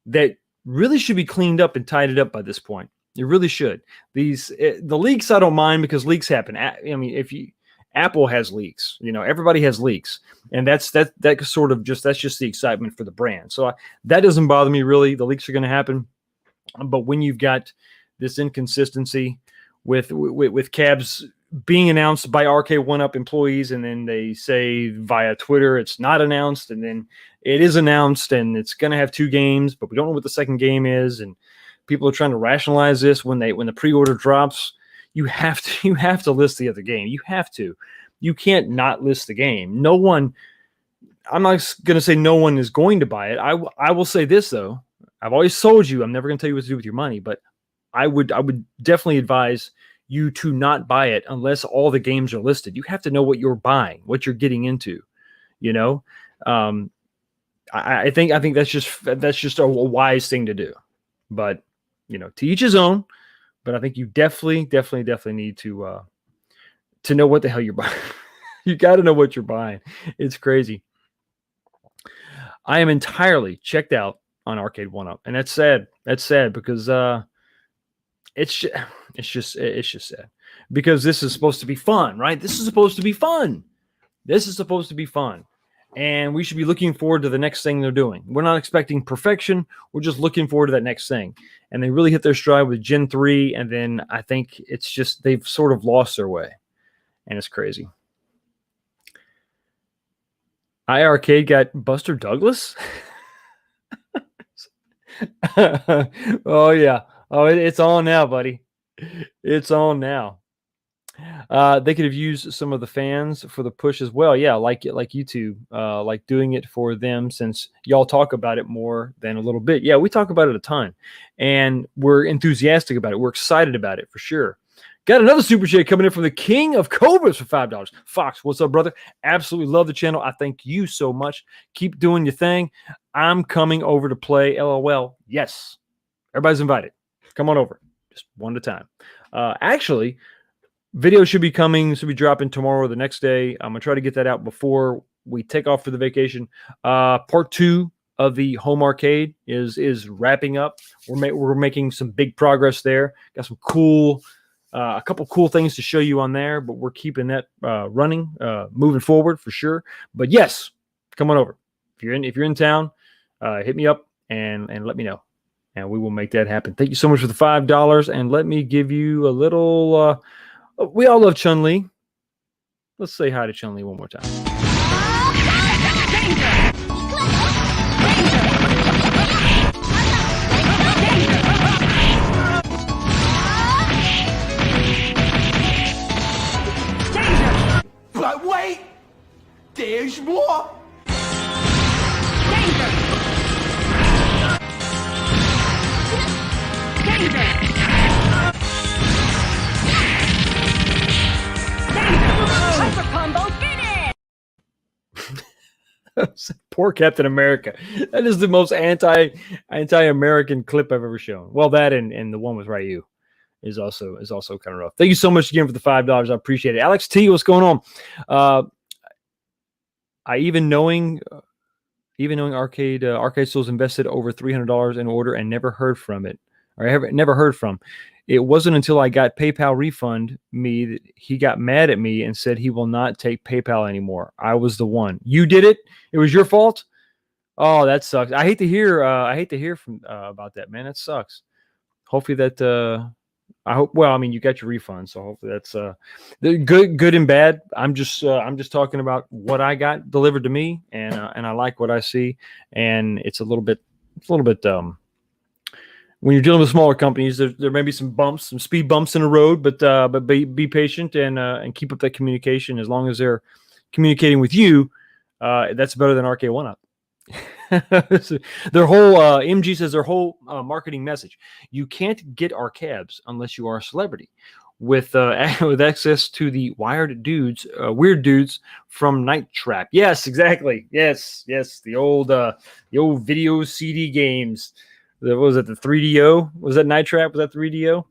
that really should be cleaned up and tidied up by this point. You really should. The leaks I don't mind because leaks happen. I mean, Apple has leaks, everybody has leaks, and that's just the excitement for the brand. So that doesn't bother me really. The leaks are going to happen, but when you've got this inconsistency with cabs being announced by RK1UP employees, and then they say via Twitter it's not announced, and then it is announced, and it's going to have 2 games, but we don't know what the second game is, and people are trying to rationalize this when the pre-order drops. You have to list the other game. You have to. You can't not list the game. No one. I'm not going to say no one is going to buy it. I will say this though. I've always told you I'm never going to tell you what to do with your money, but I would definitely advise you to not buy it unless all the games are listed. You have to know what you're buying, what you're getting into. I think that's just a wise thing to do. But to each his own. But I think you definitely need to know what the hell you're buying. You got to know what you're buying. It's crazy. I am entirely checked out on Arcade 1UP, and that's sad. That's sad because it's just sad because this is supposed to be fun, right? This is supposed to be fun. And we should be looking forward to the next thing they're doing. We're not expecting perfection. We're just looking forward to that next thing. And they really hit their stride with Gen 3. And then I think it's just they've sort of lost their way. And it's crazy. iArcade got Buster Douglas? Oh, yeah. Oh, it's on now, buddy. It's on now. They could have used some of the fans for the push as well. Yeah, like YouTube, like doing it for them, since y'all talk about it more than a little bit. Yeah, we talk about it a ton, and we're enthusiastic about it. We're excited about it for sure. Got another super chat coming in from the King of Cobras for $5. Fox, what's up, brother? Absolutely love the channel. I thank you so much. Keep doing your thing. I'm coming over to play. LOL. Yes, everybody's invited. Come on over, just one at a time. Actually. Video should be dropping tomorrow or the next day. I'm gonna try to get that out before we take off for the vacation. Part 2 of the home arcade is wrapping up. We're making some big progress there. Got some cool A couple cool things to show you on there, but we're keeping that running, moving forward for sure. But yes, come on over. If you're in town, hit me up and let me know, and we will make that happen. Thank you so much for the $5, and let me give you a little. We all love Chun-Li. Let's say hi to Chun-Li one more time. But wait, there's more. Poor Captain America. That is the most anti-American clip I've ever shown. Well, that and the one with Ryu is also kind of rough. Thank you so much again for the $5. I appreciate it. Alex T, what's going on? I even knowing Arcade Stool's invested over $300 in order and never heard from it. Or I never heard from. It wasn't until I got PayPal refund me that he got mad at me and said he will not take PayPal anymore. I was the one. You did it. It was your fault. Oh, that sucks. I hate to hear from about that, man. That sucks. Hopefully that. I hope. Well, I mean, you got your refund, so hopefully that's good and bad. I'm just talking about what I got delivered to me, and I like what I see, and it's a little bit. When you're dealing with smaller companies, there may be some speed bumps in the road, but be patient and keep up that communication. As long as they're communicating with you, that's better than RK One Up. Their whole MG says their whole marketing message: you can't get our cabs unless you are a celebrity. With access to the weird dudes from Night Trap. Yes, exactly. Yes. The old video CD games. Was it the 3DO? Was that Night Trap? Was that 3DO?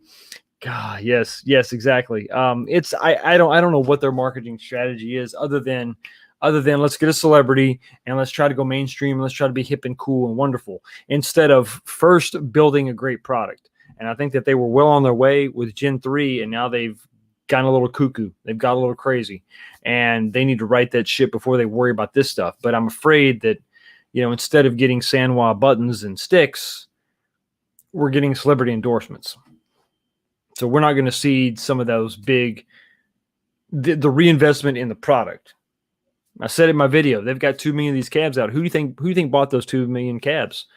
God, yes, exactly. I don't know what their marketing strategy is other than let's get a celebrity and let's try to go mainstream and let's try to be hip and cool and wonderful instead of first building a great product. And I think that they were well on their way with Gen 3, and now they've gotten a little cuckoo. They've got a little crazy, and they need to right that ship before they worry about this stuff. But I'm afraid that, instead of getting Sanwa buttons and sticks, we're getting celebrity endorsements. So we're not going to see some of those big, the reinvestment in the product. I said in my video, they've got 2 million of these cabs out. Who do you think bought those 2 million cabs?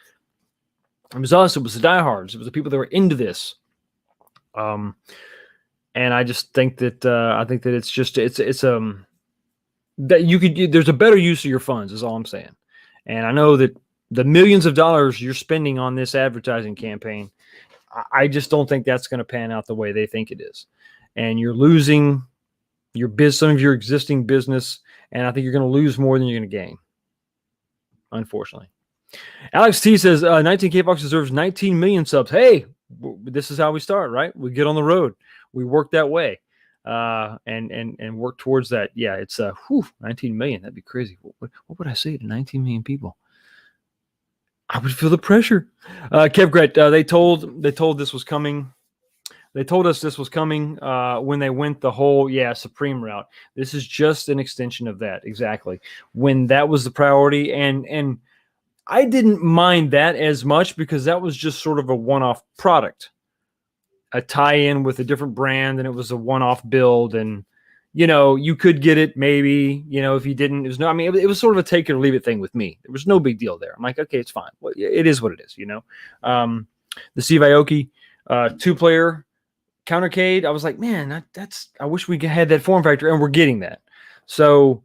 It was us. It was the diehards. It was the people that were into this. And I just think that there's a better use of your funds is all I'm saying. And I know that the millions of dollars you're spending on this advertising campaign, I just don't think that's going to pan out the way they think it is. And you're losing some of your existing business, and I think you're going to lose more than you're going to gain, unfortunately. Alex T says 19K Fox deserves 19 million subs. Hey, this is how we start, right? We get on the road. We work that way and work towards that. Yeah, it's 19 million. That'd be crazy. What would I say to 19 million people? I would feel the pressure. Kev Gret, they told this was coming. They told us this was coming when they went the whole Supreme route. This is just an extension of that. Exactly. When that was the priority, and I didn't mind that as much because that was just sort of a one-off product, a tie-in with a different brand, and it was a one-off build. And you could get it maybe. If you didn't, it was sort of a take it or leave it thing with me. There was no big deal there. I'm like, okay, it's fine. Well, it is what it is. The Steve Aoki 2-player countercade. I was like, man, I wish we had that form factor, and we're getting that. So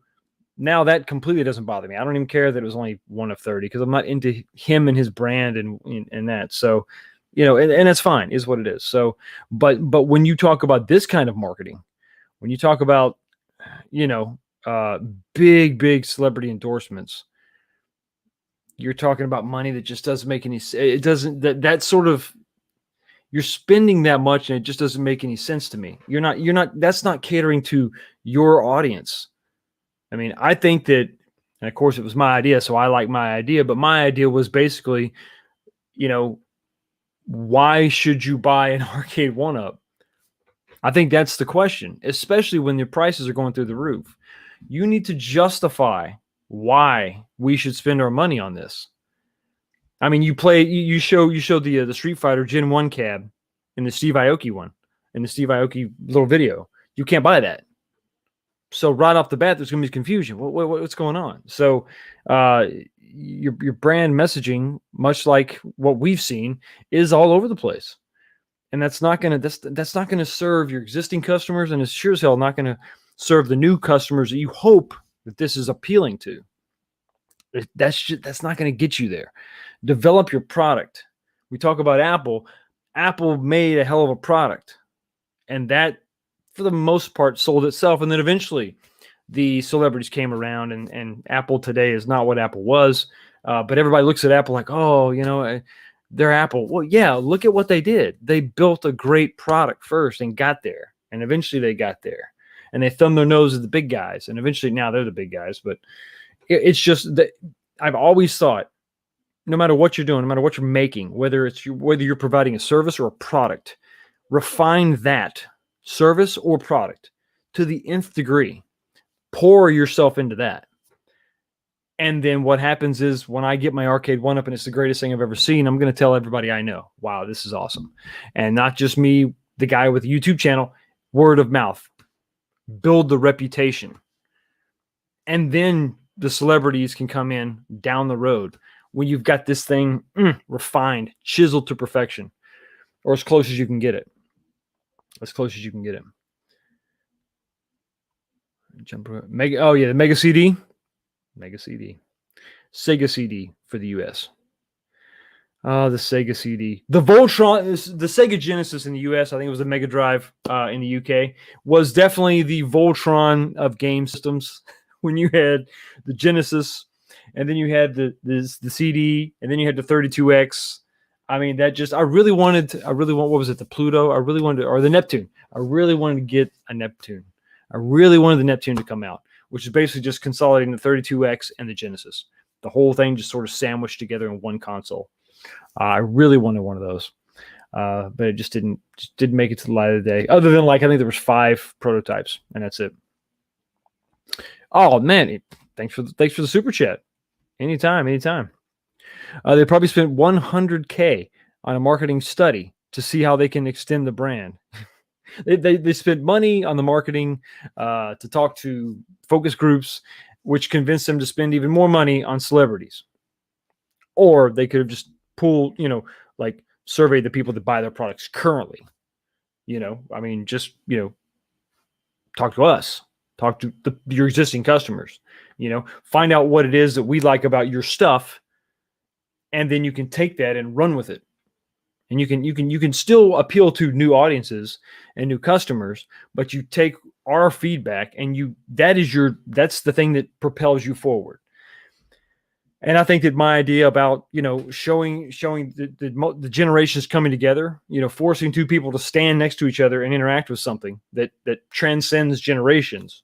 now that completely doesn't bother me. I don't even care that it was only 1 of 30 because I'm not into him and his brand and that. So, and that's fine, is what it is. So, but when you talk about this kind of marketing, when you talk about, big celebrity endorsements, you're talking about money that just doesn't make any. It doesn't. That sort of. You're spending that much, and it just doesn't make any sense to me. You're not. That's not catering to your audience. I mean, I think that, and of course, it was my idea, so I like my idea. But my idea was basically, why should you buy an Arcade 1-Up I think that's the question, especially when the prices are going through the roof. You need to justify why we should spend our money on this. I mean, you show the Street Fighter Gen 1 cab in the Steve Aoki one, in the Steve Aoki little video. You can't buy that. So right off the bat, there's going to be confusion. What's going on? So your brand messaging, much like what we've seen, is all over the place, and that's not going to serve your existing customers, and it's sure as hell not going to serve the new customers that you hope that this is appealing to. That's not going to get you there. Develop your product. We talk about Apple. Apple made a hell of a product, and that, for the most part, sold itself. And then eventually the celebrities came around, and Apple today is not what Apple was. But everybody looks at Apple like, oh, they're Apple. Well, yeah, look at what they did. They built a great product first and got there. And eventually they got there. And they thumbed their nose at the big guys. And eventually now they're the big guys. But it's just that I've always thought, no matter what you're doing, no matter what you're making, whether you're providing a service or a product, refine that service or product to the nth degree. Pour yourself into that. And then what happens is when I get my arcade one-up and it's the greatest thing I've ever seen, I'm going to tell everybody I know, wow, this is awesome. And not just me, the guy with the YouTube channel, word of mouth. Build the reputation. And then the celebrities can come in down the road when you've got this thing refined, chiseled to perfection, or as close as you can get it. As close as you can get it. The Mega CD. Mega CD. Sega CD for the US. The Sega CD. The Voltron, the Sega Genesis in the US, I think it was the Mega Drive in the UK, was definitely the Voltron of game systems. When you had the Genesis, and then you had the CD, and then you had the 32X. I mean, what was it, the Pluto? Or the Neptune. I really wanted to get a Neptune. I really wanted the Neptune to come out, which is basically just consolidating the 32X and the Genesis. The whole thing just sort of sandwiched together in one console. I really wanted one of those, but it just didn't make it to the light of the day. Other than, I think there was 5 prototypes, and that's it. Oh man, thanks for the super chat. Anytime. They probably spent $100K on a marketing study to see how they can extend the brand. They spent money on the marketing to talk to focus groups, which convinced them to spend even more money on celebrities. Or they could have just pulled, surveyed the people that buy their products currently. Talk to us. Talk to your existing customers. Find out what it is that we like about your stuff, and then you can take that and run with it. And you can still appeal to new audiences and new customers, but you take our feedback and that's the thing that propels you forward. And I think that my idea about, showing the generations coming together, forcing two people to stand next to each other and interact with something that transcends generations.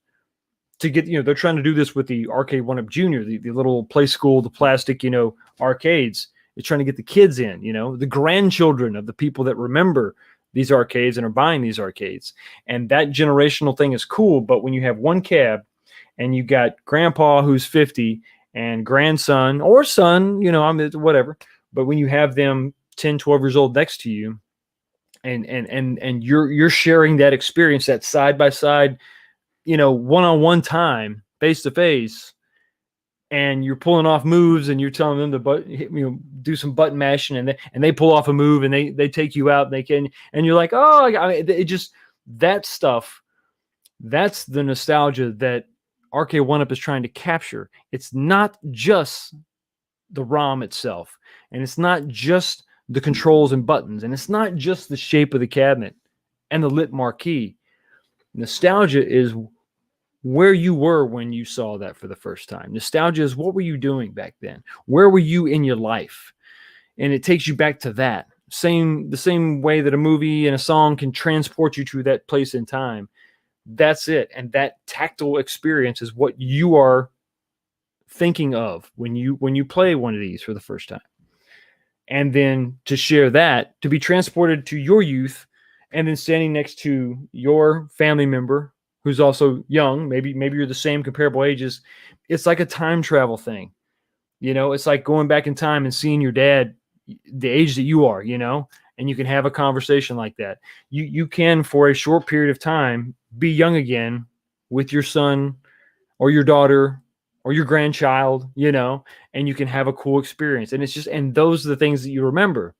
To get, they're trying to do this with the Arcade 1-Up Junior, the little play school, the plastic, arcades. They're trying to get the kids in, the grandchildren of the people that remember these arcades and are buying these arcades. And that generational thing is cool. But when you have one cab and you got grandpa who's 50 and grandson or son, whatever. But when you have them 10, 12 years old next to you and you're sharing that experience, that side by side, one-on-one time, face to face, and you're pulling off moves and you're telling them to do some button mashing and they pull off a move and they take you out and you're like, oh, it just, that stuff, that's the nostalgia that Arcade 1-Up is trying to capture. It's not just the ROM itself, and it's not just the controls and buttons, and it's not just the shape of the cabinet and the lit marquee. Nostalgia is where you were when you saw that for the first time. Nostalgia is what were you doing back then? Where were you in your life? And it takes you back to that. The same way that a movie and a song can transport you to that place in time. That's it. And that tactile experience is what you are thinking of when you play one of these for the first time. And then to share that, to be transported to your youth and then standing next to your family member who's also young, maybe you're the same comparable ages. It's like a time travel thing. It's like going back in time and seeing your dad the age that you are, and you can have a conversation like that. You can, for a short period of time, be young again with your son or your daughter or your grandchild, and you can have a cool experience. And and those are the things that you remember,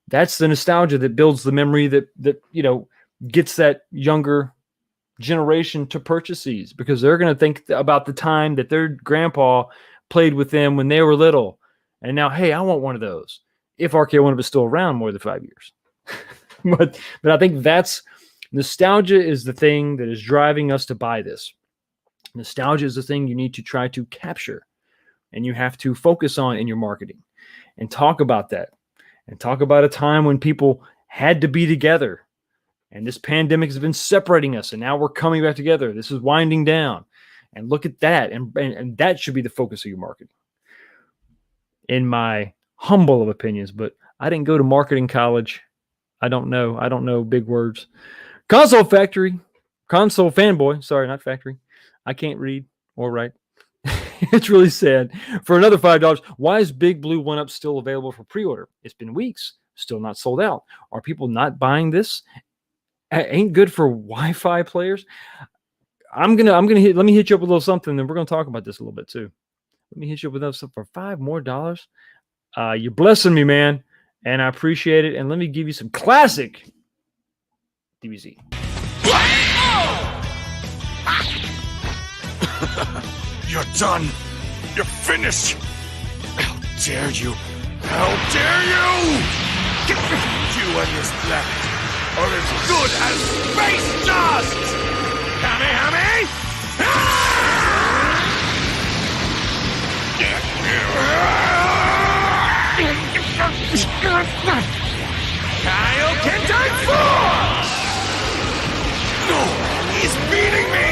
that's the nostalgia that builds the memory that gets that younger generation to purchase these, because they're going to think about the time that their grandpa played with them when they were little. And now, hey, I want one of those. If RK1 was still around more than 5 years. but I think that's nostalgia is the thing that is driving us to buy this. Nostalgia is the thing you need to try to capture, and you have to focus on in your marketing and talk about that, and talk about a time when people had to be together. And this pandemic has been separating us, and now we're coming back together. This is winding down. And look at that. And that should be the focus of your marketing, in my humble of opinions. But I didn't go to marketing college. I don't know big words. Console fanboy. Sorry, not factory. I can't read or write. It's really sad. For another $5, why is Big Blue 1-Up still available for pre-order? It's been weeks, still not sold out. Are people not buying this? Ain't good for Wi-Fi players. Let me hit you up with a little something, and we're gonna talk about this a little bit too. Let me hit you up with something for $5 more. You're blessing me, man, and I appreciate it. And let me give you some classic DBZ. You're done. You're finished. How dare you? How dare you? You and this planet are as good as space dust! Kamehameha! Kaiokentai Force! No, he's beating me!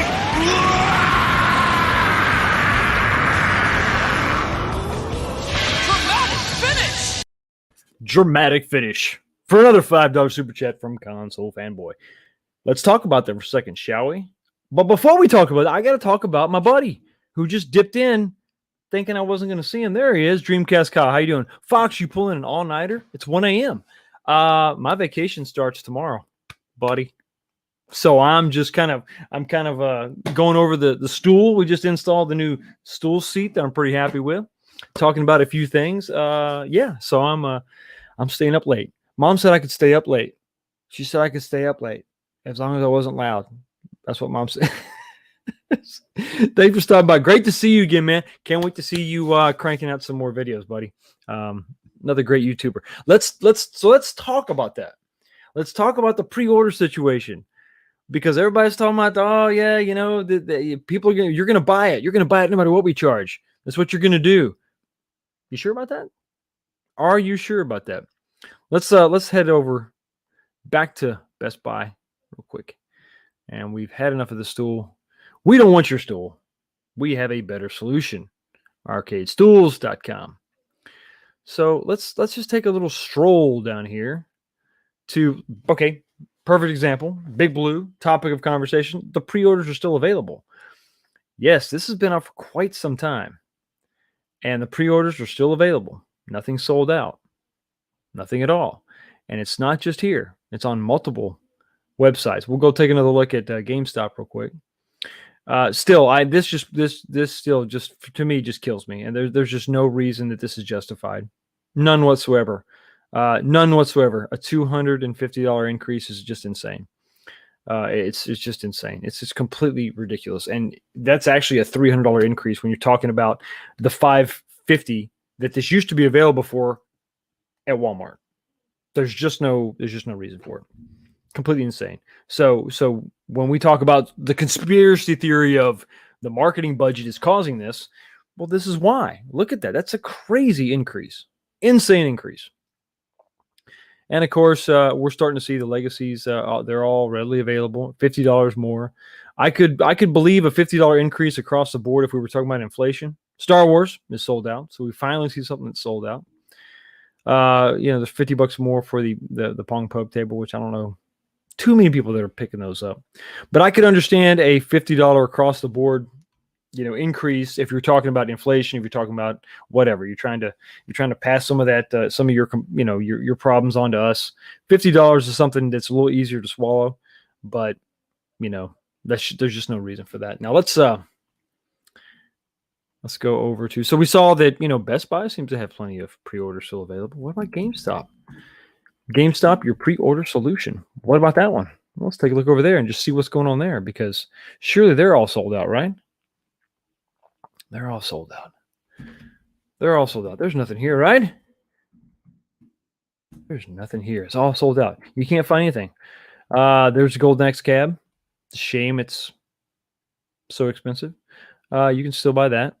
Dramatic finish for another $5 super chat from Console Fanboy. Let's talk about that for a second, shall we? But before we talk about it, I got to talk about my buddy who just dipped in thinking I wasn't going to see him. There he is, Dreamcast Kyle. How you doing? Fox, you pulling an all-nighter? It's 1 a.m. My vacation starts tomorrow, buddy. So I'm kind of going over the stool. We just installed the new stool seat that I'm pretty happy with. Talking about a few things. So I'm staying up late. Mom said I could stay up late. She said I could stay up late as long as I wasn't loud. That's what Mom said. Thanks for stopping by. Great to see you again, man. Can't wait to see you cranking out some more videos, buddy. Another great YouTuber. Let's talk about that. Let's talk about the pre-order situation, because everybody's talking about, the people you're gonna buy it. You're gonna buy it no matter what we charge. That's what you're gonna do. You sure about that? Are you sure about that? Let's head over back to Best Buy real quick. And we've had enough of the stool. We don't want your stool. We have a better solution. ArcadeStools.com. So let's just take a little stroll down here to, perfect example. Big Blue, topic of conversation. The pre-orders are still available. Yes, this has been out for quite some time. And the pre-orders are still available. Nothing sold out. Nothing at all. And it's not just here. It's on multiple websites. We'll go take another look at GameStop real quick. This still just, to me, just kills me. And there's just no reason that this is justified. None whatsoever. None whatsoever. A $250 increase is just insane. It's just insane. It's just completely ridiculous. And that's actually a $300 increase when you're talking about the $550 that this used to be available for at Walmart. There's just no reason for it. Completely insane. So when we talk about the conspiracy theory of the marketing budget is causing this, well, this is why. Look at that. That's a crazy increase. Insane increase. And of course, we're starting to see the legacies. They're all readily available. $50 more. I could believe a $50 increase across the board if we were talking about inflation. Star Wars is sold out, so we finally see something that's sold out. There's $50 more for the Pong Poke table, which I don't know too many people that are picking those up. But I could understand a $50 across the board, increase if you're talking about inflation, if you're talking about whatever. You're trying to pass some of that, some of your problems onto us. $50 is something that's a little easier to swallow, but there's just no reason for that. Now let's go over to. So we saw that Best Buy seems to have plenty of pre-orders still available. What about GameStop? GameStop, your pre-order solution. What about that one? Well, let's take a look over there and just see what's going on there, because surely they're all sold out, right? They're all sold out. They're all sold out. There's nothing here, right? There's nothing here. It's all sold out. You can't find anything. There's a Golden Axe cab. It's a shame it's so expensive. You can still buy that.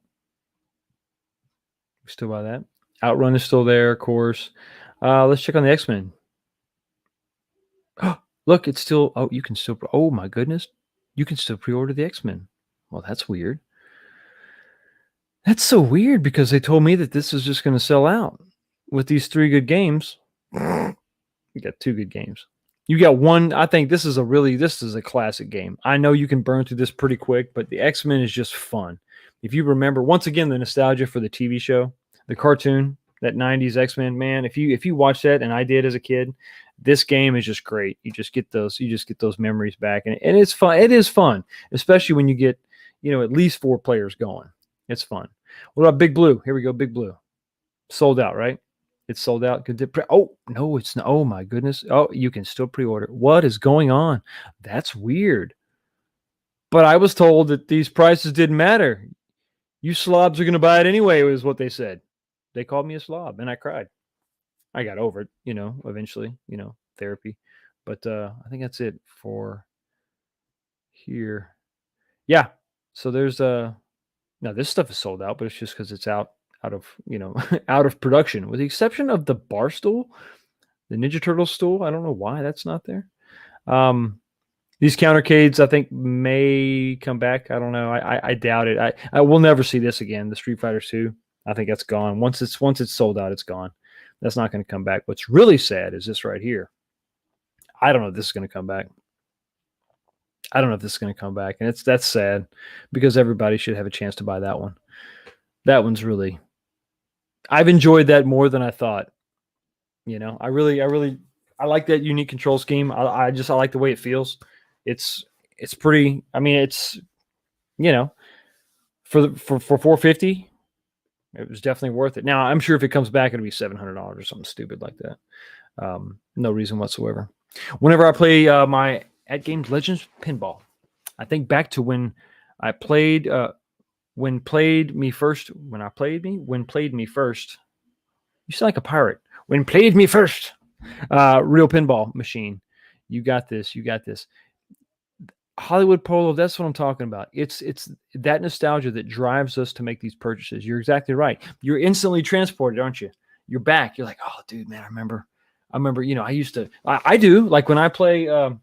Still buy that. Outrun is still there, of course. Let's check on the X-Men. Look, it's still. Oh, you can still. Oh my goodness, you can still pre-order the X-Men. Well, that's weird. That's so weird, because they told me that this is just going to sell out with these 3 good games. You got 2 good games. You got one. I think this is a classic game. I know you can burn through this pretty quick, but the X-Men is just fun. If you remember, once again, the nostalgia for the TV show, the cartoon, that 90s X-Men, man, if you watch that, and I did as a kid, this game is just great. You just get those memories back, and it's fun. It is fun, especially when you get, at least 4 players going. It's fun. What about Big Blue? Here we go, Big Blue. Sold out, right? It's sold out. Oh, no, it's not. Oh, my goodness. Oh, you can still pre-order. What is going on? That's weird. But I was told that these prices didn't matter. You slobs are going to buy it anyway, was what they said. They called me a slob, and I cried. I got over it, eventually, therapy. But I think that's it for here. Yeah. So there's now this stuff is sold out, but it's just because it's out of out of production, with the exception of the bar stool, the Ninja Turtle stool. I don't know why that's not there. These countercades, I think, may come back. I don't know. I doubt it. I will never see this again. The Street Fighter 2. I think that's gone. Once it's sold out, it's gone. That's not going to come back. What's really sad is this right here. I don't know if this is going to come back. And that's sad, because everybody should have a chance to buy that one. That one's really, I've enjoyed that more than I thought. I like that unique control scheme. I like the way it feels. It's pretty. I mean, it's, for $450, it was definitely worth it. Now, I'm sure if it comes back, it'll be $700 or something stupid like that. No reason whatsoever. Whenever I play my At Games Legends pinball, I think back to when I played. When played me first. You sound like a pirate. When played me first. Real pinball machine. You got this. Hollywood Polo, that's what I'm talking about. It's that nostalgia that drives us to make these purchases. You're exactly right. You're instantly transported, aren't you? You're back. You're like, oh, dude, man, I remember. I used to. I do. Like when I play Marvel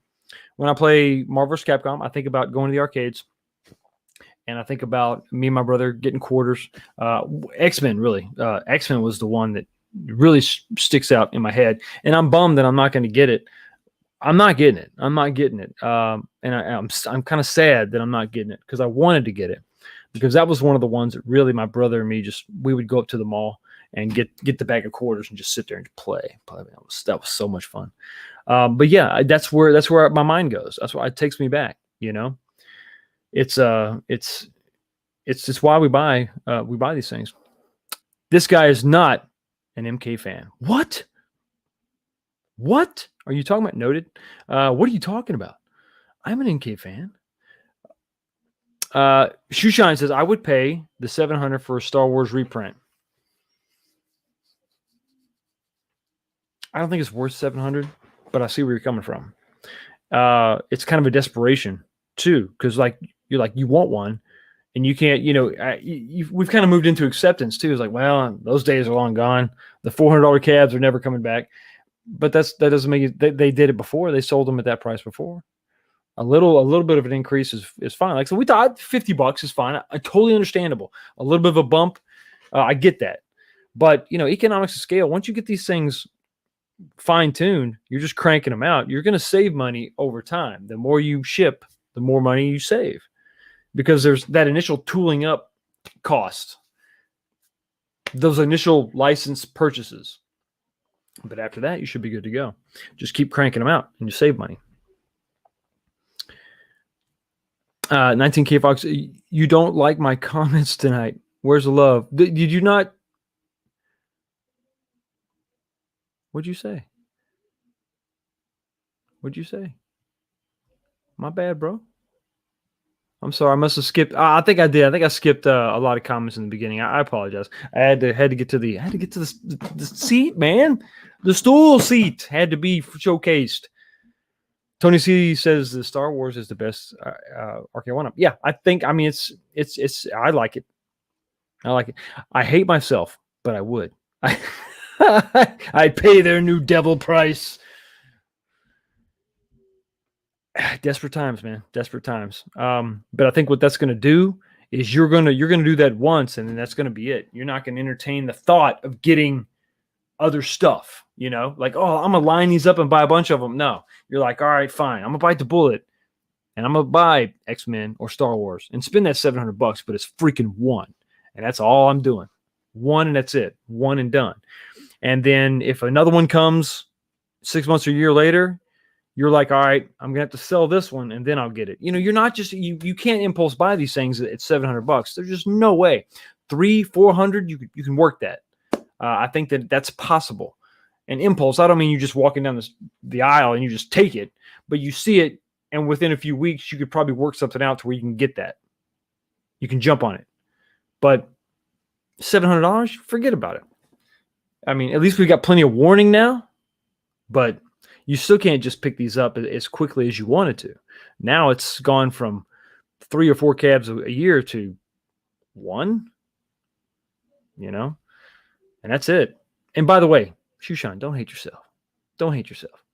vs. Capcom, I think about going to the arcades, and I think about me and my brother getting quarters. X-Men, really. X-Men was the one that really sticks out in my head, and I'm bummed that I'm not going to get it. I'm not getting it. And I'm kind of sad that I'm not getting it, because I wanted to get it, because that was one of the ones that really my brother and me we would go up to the mall and get the bag of quarters and just sit there and play. That was so much fun. But yeah, that's where my mind goes. That's why it takes me back. It's why we buy these things. This guy is not an MK fan. What? What are you talking about? Noted. What are you talking about? I'm an MK fan. Shoeshine says, I would pay the $700 for a Star Wars reprint. I don't think it's worth $700, but I see where you're coming from. It's kind of a desperation too, because you want one, and you can't. We've kind of moved into acceptance too. It's like, well, those days are long gone. The $400 cabs are never coming back. But that doesn't make it. They did it before. They sold them at that price before. A little bit of an increase is fine. Like, so we thought $50 is fine. Totally understandable. A little bit of a bump, I get that. But, economics of scale, once you get these things fine-tuned, you're just cranking them out. You're going to save money over time. The more you ship, the more money you save because there's that initial tooling up cost, those initial license purchases. But after that, you should be good to go. Just keep cranking them out and you save money. 19K Fox, you don't like my comments tonight. Where's the love? Did you not? What'd you say? What'd you say? My bad, bro. I'm sorry. I must have skipped. I think I did. I think I skipped a lot of comments in the beginning. I apologize. I had to get to the seat, man. The stool seat had to be showcased. Tony C says the Star Wars is the best arcade one-up. Yeah, I think. I mean, it's. I like it. I like it. I hate myself, but I would. I'd pay their new devil price. Desperate times, man. Desperate times. But I think what that's going to do is you're gonna do that once, and then that's going to be it. You're not going to entertain the thought of getting other stuff. Like, oh, I'm gonna line these up and buy a bunch of them. No, you're like, all right, fine. I'm gonna bite the bullet, and I'm gonna buy X-Men or Star Wars and spend that $700, but it's freaking one, and that's all I'm doing. One, and that's it. One and done. And then if another one comes 6 months or a year later, you're like, all right, I'm gonna have to sell this one and then I'll get it. You're not just you can't impulse buy these things at $700. There's just no way. 300-400, you can work that. I think that's possible. And impulse, I don't mean you just walking down the aisle and you just take it, but you see it, and within a few weeks you could probably work something out to where you can get that. You can jump on it. But $700, forget about it. I mean, at least we got plenty of warning now, but you still can't just pick these up as quickly as you wanted to. Now it's gone from 3 or 4 cabs a year to 1, and that's it. And by the way, Shushan, don't hate yourself. Don't hate yourself.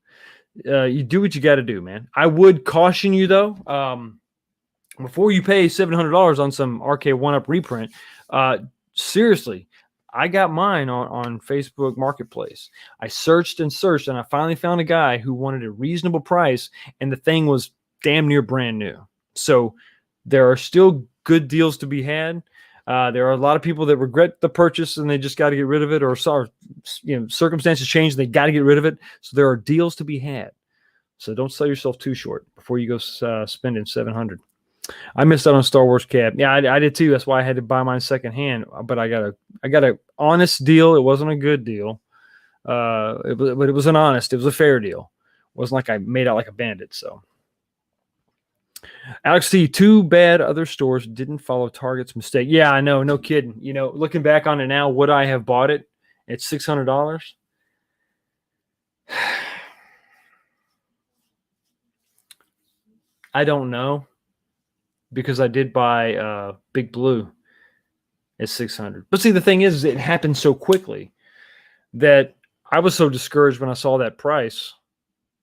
You do what you got to do, man. I would caution you, though, before you pay $700 on some arcade one-up reprint, seriously, I got mine on Facebook Marketplace. I searched and searched, and I finally found a guy who wanted a reasonable price, and the thing was damn near brand new. So there are still good deals to be had. There are a lot of people that regret the purchase and they just got to get rid of it, or circumstances change and they got to get rid of it. So there are deals to be had. So don't sell yourself too short before you go spending $700. I missed out on Star Wars cab. Yeah, I did too. That's why I had to buy mine secondhand. But I got a honest deal. It wasn't a good deal, but it was it was a fair deal. It wasn't like I made out like a bandit. So, Alex T, too bad other stores didn't follow Target's mistake. Yeah, I know, no kidding. Looking back on it now, would I have bought it at $600? I don't know. Because I did buy Big Blue at $600. But see, the thing is it happened so quickly that I was so discouraged when I saw that price,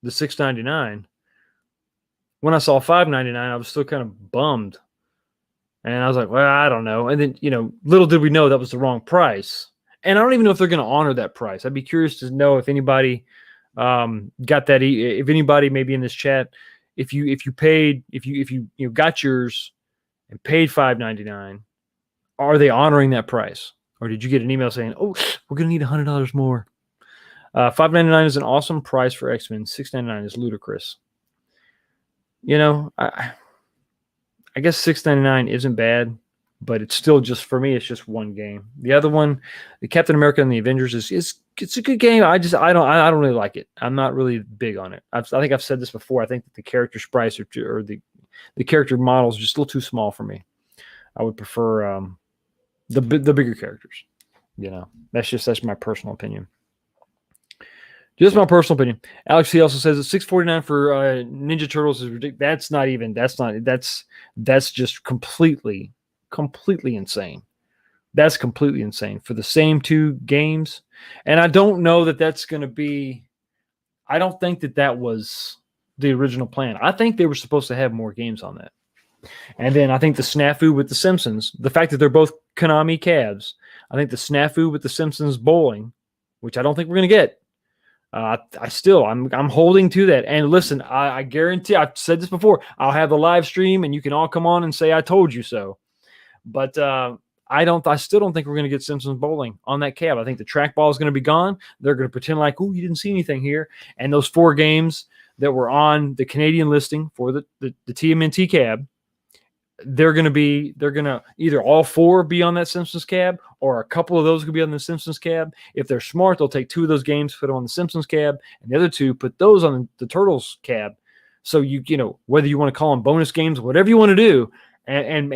the $6.99. When I saw $5.99, I was still kind of bummed. And I was like, well, I don't know. And then, little did we know that was the wrong price. And I don't even know if they're going to honor that price. I'd be curious to know if anybody got that. If anybody maybe in this chat, if you got yours and paid $5.99, are they honoring that price, or did you get an email saying, "Oh, we're going to need $100 more"? $5.99 is an awesome price for X-Men. $6.99 is ludicrous. I guess $6.99 isn't bad, but it's still just, for me, it's just one game. The other one, the Captain America and the Avengers, it's a good game. I don't really like it. I'm not really big on it. I think I've said this before. I think that the character sprites or the character models are just a little too small for me. I would prefer the bigger characters. That's my personal opinion. Just my personal opinion. Alex C also says that $6.49 for Ninja Turtles is ridiculous. That's just completely insane. That's completely insane for the same 2 games. And I don't know that that's going to be, I don't think that was the original plan. I think they were supposed to have more games on that. And then I think the snafu with the Simpsons, the fact that they're both Konami cabs, I think the snafu with the Simpsons bowling, which I don't think we're going to get. I'm holding to that. And listen, I guarantee, I've said this before, I'll have the live stream and you can all come on and say, I told you so. But I still don't think we're going to get Simpsons bowling on that cab. I think the trackball is going to be gone. They're going to pretend like, oh, you didn't see anything here. And those 4 games that were on the Canadian listing for the TMNT cab, they're going to either all 4 be on that Simpsons cab, or a couple of those could be on the Simpsons cab. If they're smart, they'll take 2 of those games, put them on the Simpsons cab, and the other 2 put those on the Turtles cab. So you know, whether you want to call them bonus games, whatever you want to do, and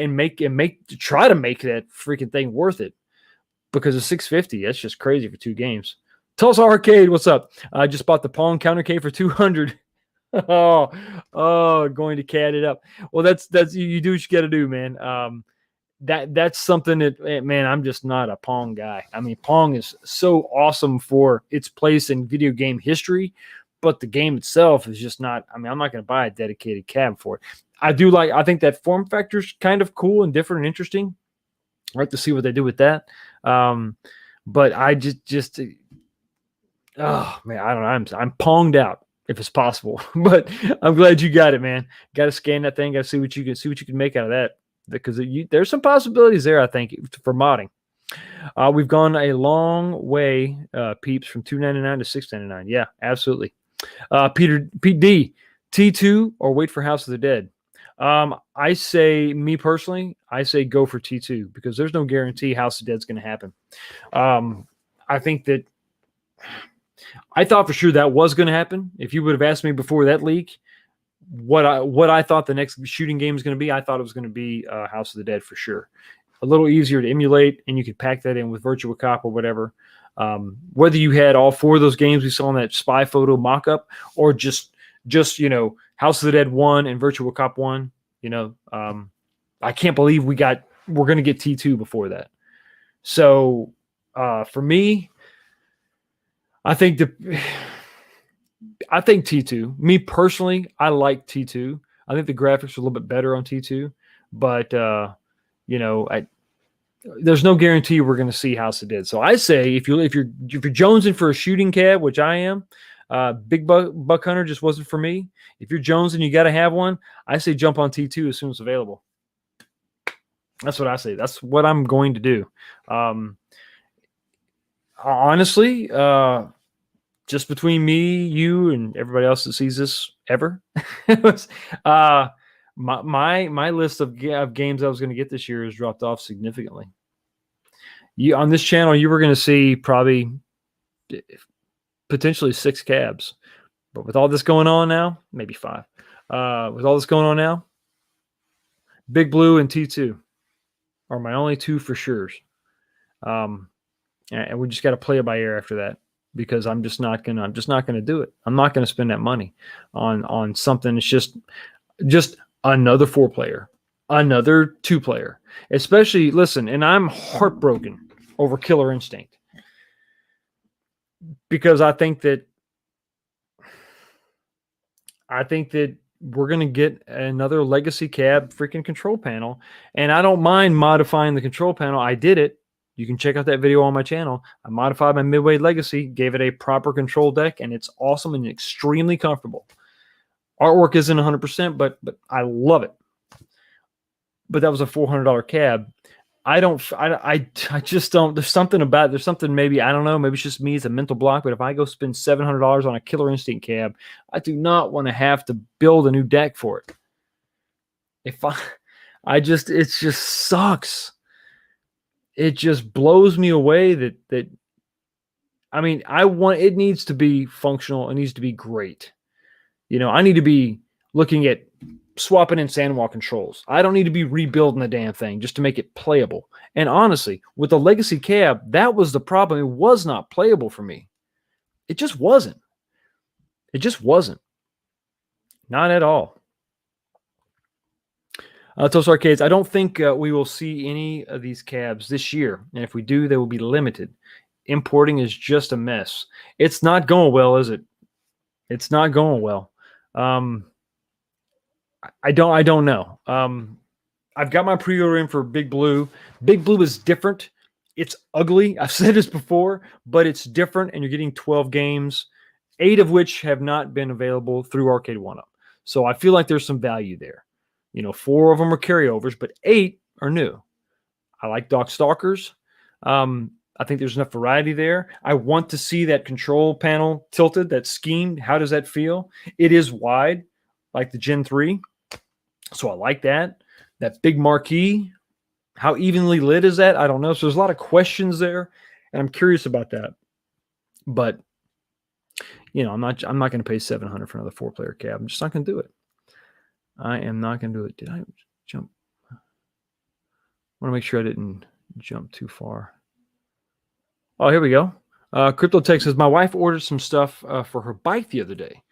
try to make that freaking thing worth it, because of $650, that's just crazy for 2 games. Tulsa Arcade, what's up? I just bought the Pong counter K for $200. Going to cat it up. Well, that's you do what you got to do, man. That's something that, man, I'm just not a Pong guy. I mean, Pong is so awesome for its place in video game history, but the game itself is just not. I mean, I'm not going to buy a dedicated cab for it. I think that form factor is kind of cool and different and interesting. I'd like to see what they do with that. But I just oh man, I don't know. I'm ponged out, if it's possible. But I'm glad you got it, man. Got to scan that thing. Got to see what you can make out of that, because there's some possibilities there, I think, for modding. We've gone a long way, peeps, from $2.99 to $6.99. Yeah, absolutely. Pete D, T2 or wait for House of the Dead. I say, me personally, I say go for T2, because there's no guarantee House of Dead's going to happen. I think that I thought for sure that was going to happen. If you would have asked me before that leak what I thought the next shooting game was going to be, I thought it was going to be House of the Dead for sure. A little easier to emulate, and you could pack that in with Virtua Cop or whatever. Whether you had all 4 of those games we saw in that spy photo mock-up, or just you know, House of the Dead 1 and Virtua Cop 1, you know, I can't believe we're going to get T2 before that. So for me, I think T2. Me personally, I like T2. I think the graphics are a little bit better on T2, but you know, there's no guarantee we're going to see House of Dead. So I say if you're jonesing for a shooting cab, which I am, Big Buck Hunter just wasn't for me. If you're jonesing, you got to have one. I say jump on T2 as soon as it's available. That's what I say. That's what I'm going to do. Honestly, just between me, you, and everybody else that sees this ever, my list of games I was going to get this year has dropped off significantly. On this channel, you were going to see probably potentially 6 cabs, but with all this going on now, maybe 5. With all this going on now, Big Blue and T2 are my only 2 for sure. And we just got to play it by ear after that, because I'm just not gonna do it. I'm not gonna spend that money on something. It's just another 4-player, another 2-player. Especially, listen, and I'm heartbroken over Killer Instinct, because I think that we're gonna get another legacy cab freaking control panel, and I don't mind modifying the control panel. I did it. You can check out that video on my channel. I modified my Midway Legacy, gave it a proper control deck, and it's awesome and extremely comfortable. Artwork isn't 100%, but I love it. But that was a $400 cab. I just don't. There's something maybe, I don't know, maybe it's just me, it's a mental block, but if I go spend $700 on a Killer Instinct cab, I do not want to have to build a new deck for it. It just sucks. It just blows me away that I mean, it needs to be functional. It needs to be great. You know, I need to be looking at swapping in Sandwall controls. I don't need to be rebuilding the damn thing just to make it playable. And honestly, with the Legacy cab, that was the problem. It was not playable for me. It just wasn't. Not at all. Toast Arcades, I don't think we will see any of these cabs this year. And if we do, they will be limited. Importing is just a mess. It's not going well, is it? It's not going well. I don't know. I've got my pre-order in for Big Blue. Big Blue is different. It's ugly. I've said this before, but it's different, and you're getting 12 games, 8 of which have not been available through Arcade One-Up. So I feel like there's some value there. 4 of them are carryovers, but 8 are new. I like Doc Stalkers. I think there's enough variety there. I want to see that control panel tilted, that schemed. How does that feel? It is wide, like the Gen 3. So I like that. That big marquee, how evenly lit is that? I don't know. So there's a lot of questions there, and I'm curious about that. But I'm not going to pay $700 for another 4-player cab. I'm just not going to do it. I am not going to do it. Did I jump? I want to make sure I didn't jump too far. Oh, here we go. Crypto Tech says, my wife ordered some stuff for her bike the other day,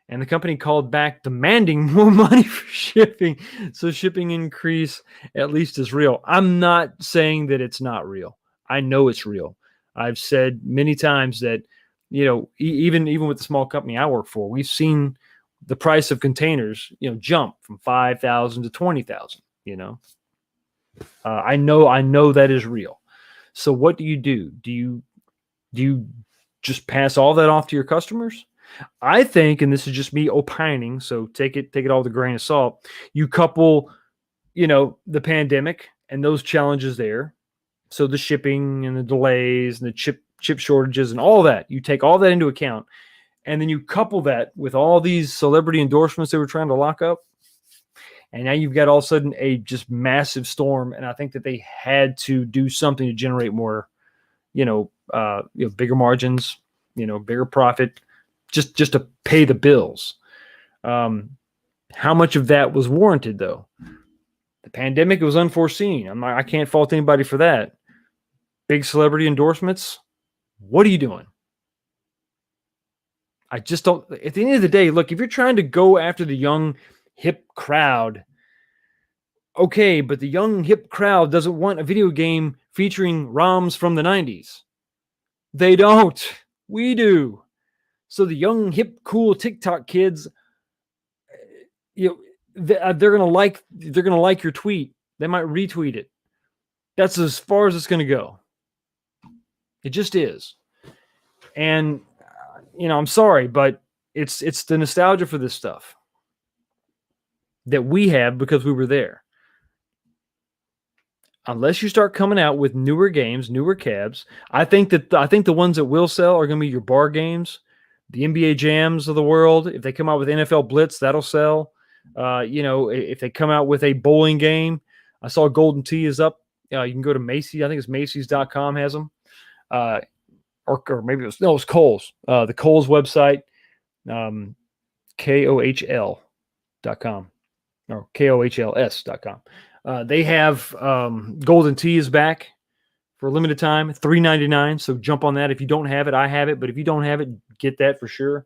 and the company called back demanding more money for shipping. So shipping increase at least is real. I'm not saying that it's not real. I know it's real. I've said many times that, even with the small company I work for, we've seen the price of containers, jump from 5,000 to 20,000. I know that is real. So what do? Do you just pass all that off to your customers? I think, and this is just me opining, so take it all with a grain of salt. You couple, the pandemic and those challenges there. So the shipping and the delays and the chip shortages and all that, you take all that into account. And then you couple that with all these celebrity endorsements they were trying to lock up. And now you've got all of a sudden a just massive storm. And I think that they had to do something to generate more, bigger margins, bigger profit, just to pay the bills. How much of that was warranted, though? The pandemic was unforeseen. I can't fault anybody for that. Big celebrity endorsements. What are you doing? I just don't. At the end of the day, look, if you're trying to go after the young, hip crowd, okay, but the young, hip crowd doesn't want a video game featuring ROMs from the 90s. They don't. We do. So the young, hip, cool TikTok kids, they're gonna like your tweet. They might retweet it. That's as far as it's gonna go. It just is. And I'm sorry, but it's the nostalgia for this stuff that we have because we were there. Unless you start coming out with newer games, newer cabs, I think the ones that will sell are going to be your bar games, the NBA Jams of the world. If they come out with NFL Blitz, that'll sell. If they come out with a bowling game, I saw Golden Tee is up. You can go to Macy's. I think it's Macy's.com has them. Or maybe it was Kohl's. The Kohl's website, KOHL.com or KOHLS.com. They have Golden Tee is back for a limited time, $3.99. So jump on that. If you don't have it, I have it. But if you don't have it, get that for sure.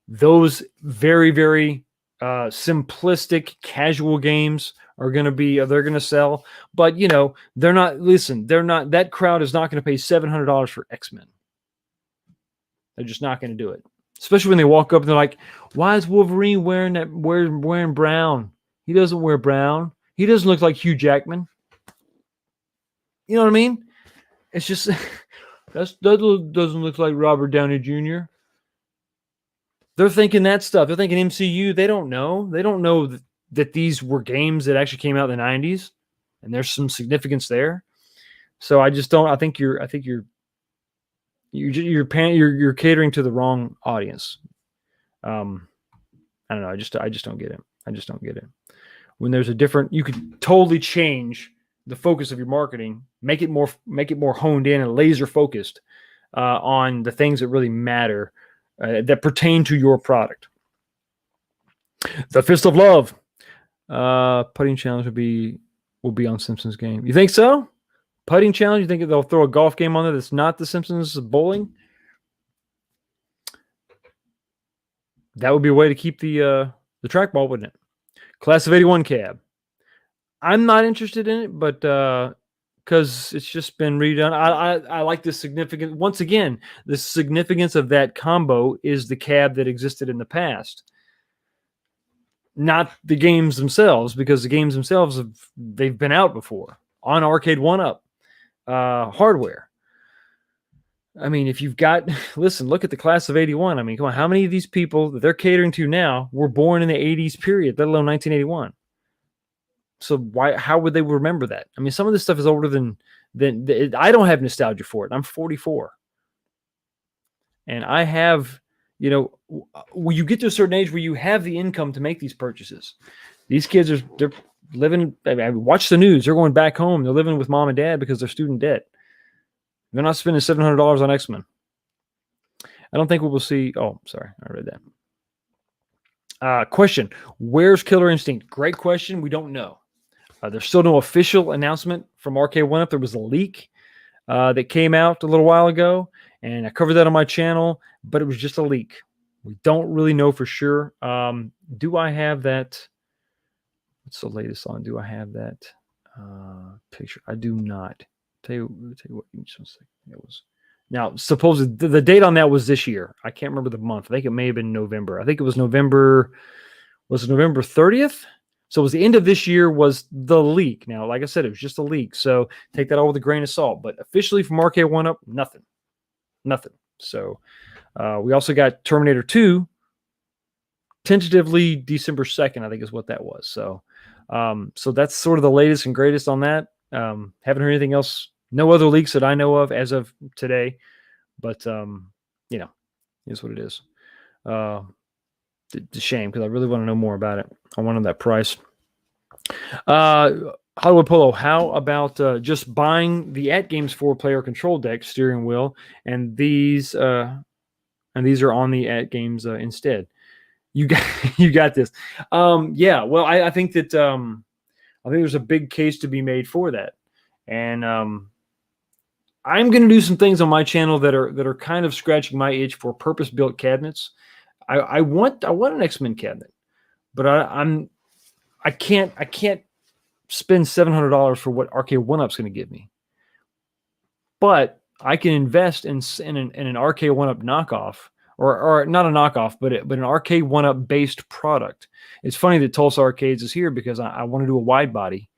Those very, very simplistic, casual games are going to be, they're going to sell. But, they're not, that crowd is not going to pay $700 for X-Men. They're just not going to do it. Especially when they walk up and they're like, why is Wolverine wearing brown? He doesn't wear brown. He doesn't look like Hugh Jackman. You know what I mean? It's just, that doesn't look like Robert Downey Jr. They're thinking that stuff. They're thinking MCU. They don't know. They don't know that these were games that actually came out in the 90s, and there's some significance there. So I just don't. I think you're catering to the wrong audience. I don't know. I just don't get it. I just don't get it. When there's you could totally change the focus of your marketing, make it more honed in and laser focused on the things that really matter, that pertain to your product. The Fist of Love putting challenge will be on Simpsons game. You think so? Putting challenge? You think they'll throw a golf game on there that's not the Simpsons bowling? That would be a way to keep the trackball, wouldn't it? Class of 81 cab. I'm not interested in it, but because it's just been redone. I like the significance. Once again, the significance of that combo is the cab that existed in the past. not the games themselves, because the games themselves they've been out before on Arcade 1-Up hardware. I mean, if you've got, listen, look at the class of 81. I mean, come on, how many of these people that they're catering to now were born in the 80s period, let alone 1981? So how would they remember that? I mean, some of this stuff is older than I don't have nostalgia for it. I'm 44. And I have, when you get to a certain age where you have the income to make these purchases, these kids they're living. I mean, watch the news. They're going back home. They're living with mom and dad because they're student debt. They're not spending $700 on X-Men. I don't think we will see. Oh, sorry, I read that. Question: where's Killer Instinct? Great question. We don't know. There's still no official announcement from Arcade 1-Up. There was a leak that came out a little while ago, and I covered that on my channel, but it was just a leak. We don't really know for sure. Do I have that? What's the latest on? Do I have that picture? I do not. Tell you what. Just one second. It was now supposedly the date on that was this year. I can't remember the month. I think it may have been November. I think it was November. Was it November 30th? So it was the end of this year was the leak. Now, like I said, it was just a leak. So take that all with a grain of salt. But officially from Arcade 1-Up, nothing. So we also got Terminator 2, tentatively December 2nd, I think is what that was. So so that's sort of the latest and greatest on that. Haven't heard anything else. No other leaks that I know of as of today. But, is what it is. It's a shame because I really want to know more about it. I wanted that price. Hollywood Polo, how about just buying the At Games 4-player control deck steering wheel, and these are on the At Games instead. You got this. Yeah. Well, I think that I think there's a big case to be made for that, and I'm going to do some things on my channel that are kind of scratching my itch for purpose-built cabinets. I want an X-Men cabinet, but I can't spend $700 for what Arcade 1-Up's going to give me. But I can invest in an Arcade 1-Up knockoff, or not a knockoff, but an Arcade 1-Up based product. It's funny that Tulsa Arcades is here because I want to do a wide body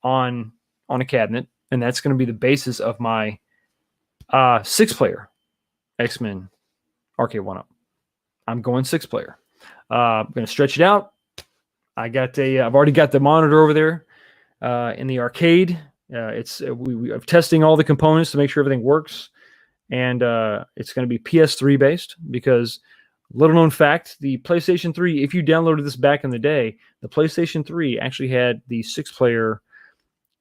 on a cabinet, and that's going to be the basis of my 6-player X-Men Arcade 1-Up. I'm going 6-player. I'm going to stretch it out. I've already got the monitor over there in the arcade. I'm testing all the components to make sure everything works, and it's going to be PS3 based because, little known fact, the PlayStation 3. If you downloaded this back in the day, the PlayStation 3 actually had the 6-player.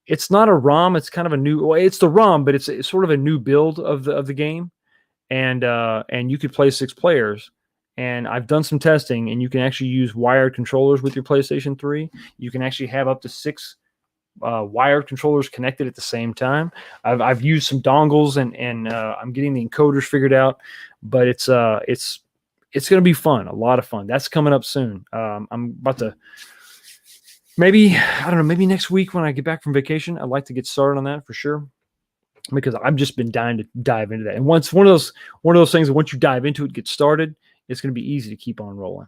It's not a ROM. It's kind of a new. Well, it's the ROM, but it's sort of a new build of the game, and you could play 6 players. And I've done some testing, and you can actually use wired controllers with your PlayStation 3. You can actually have up to 6 wired controllers connected at the same time. I've used some dongles, and I'm getting the encoders figured out. But it's going to be fun, a lot of fun. That's coming up soon. I'm about to maybe next week when I get back from vacation. I'd like to get started on that for sure, because I've just been dying to dive into that. And once one of those things, once you dive into it, get started, it's going to be easy to keep on rolling.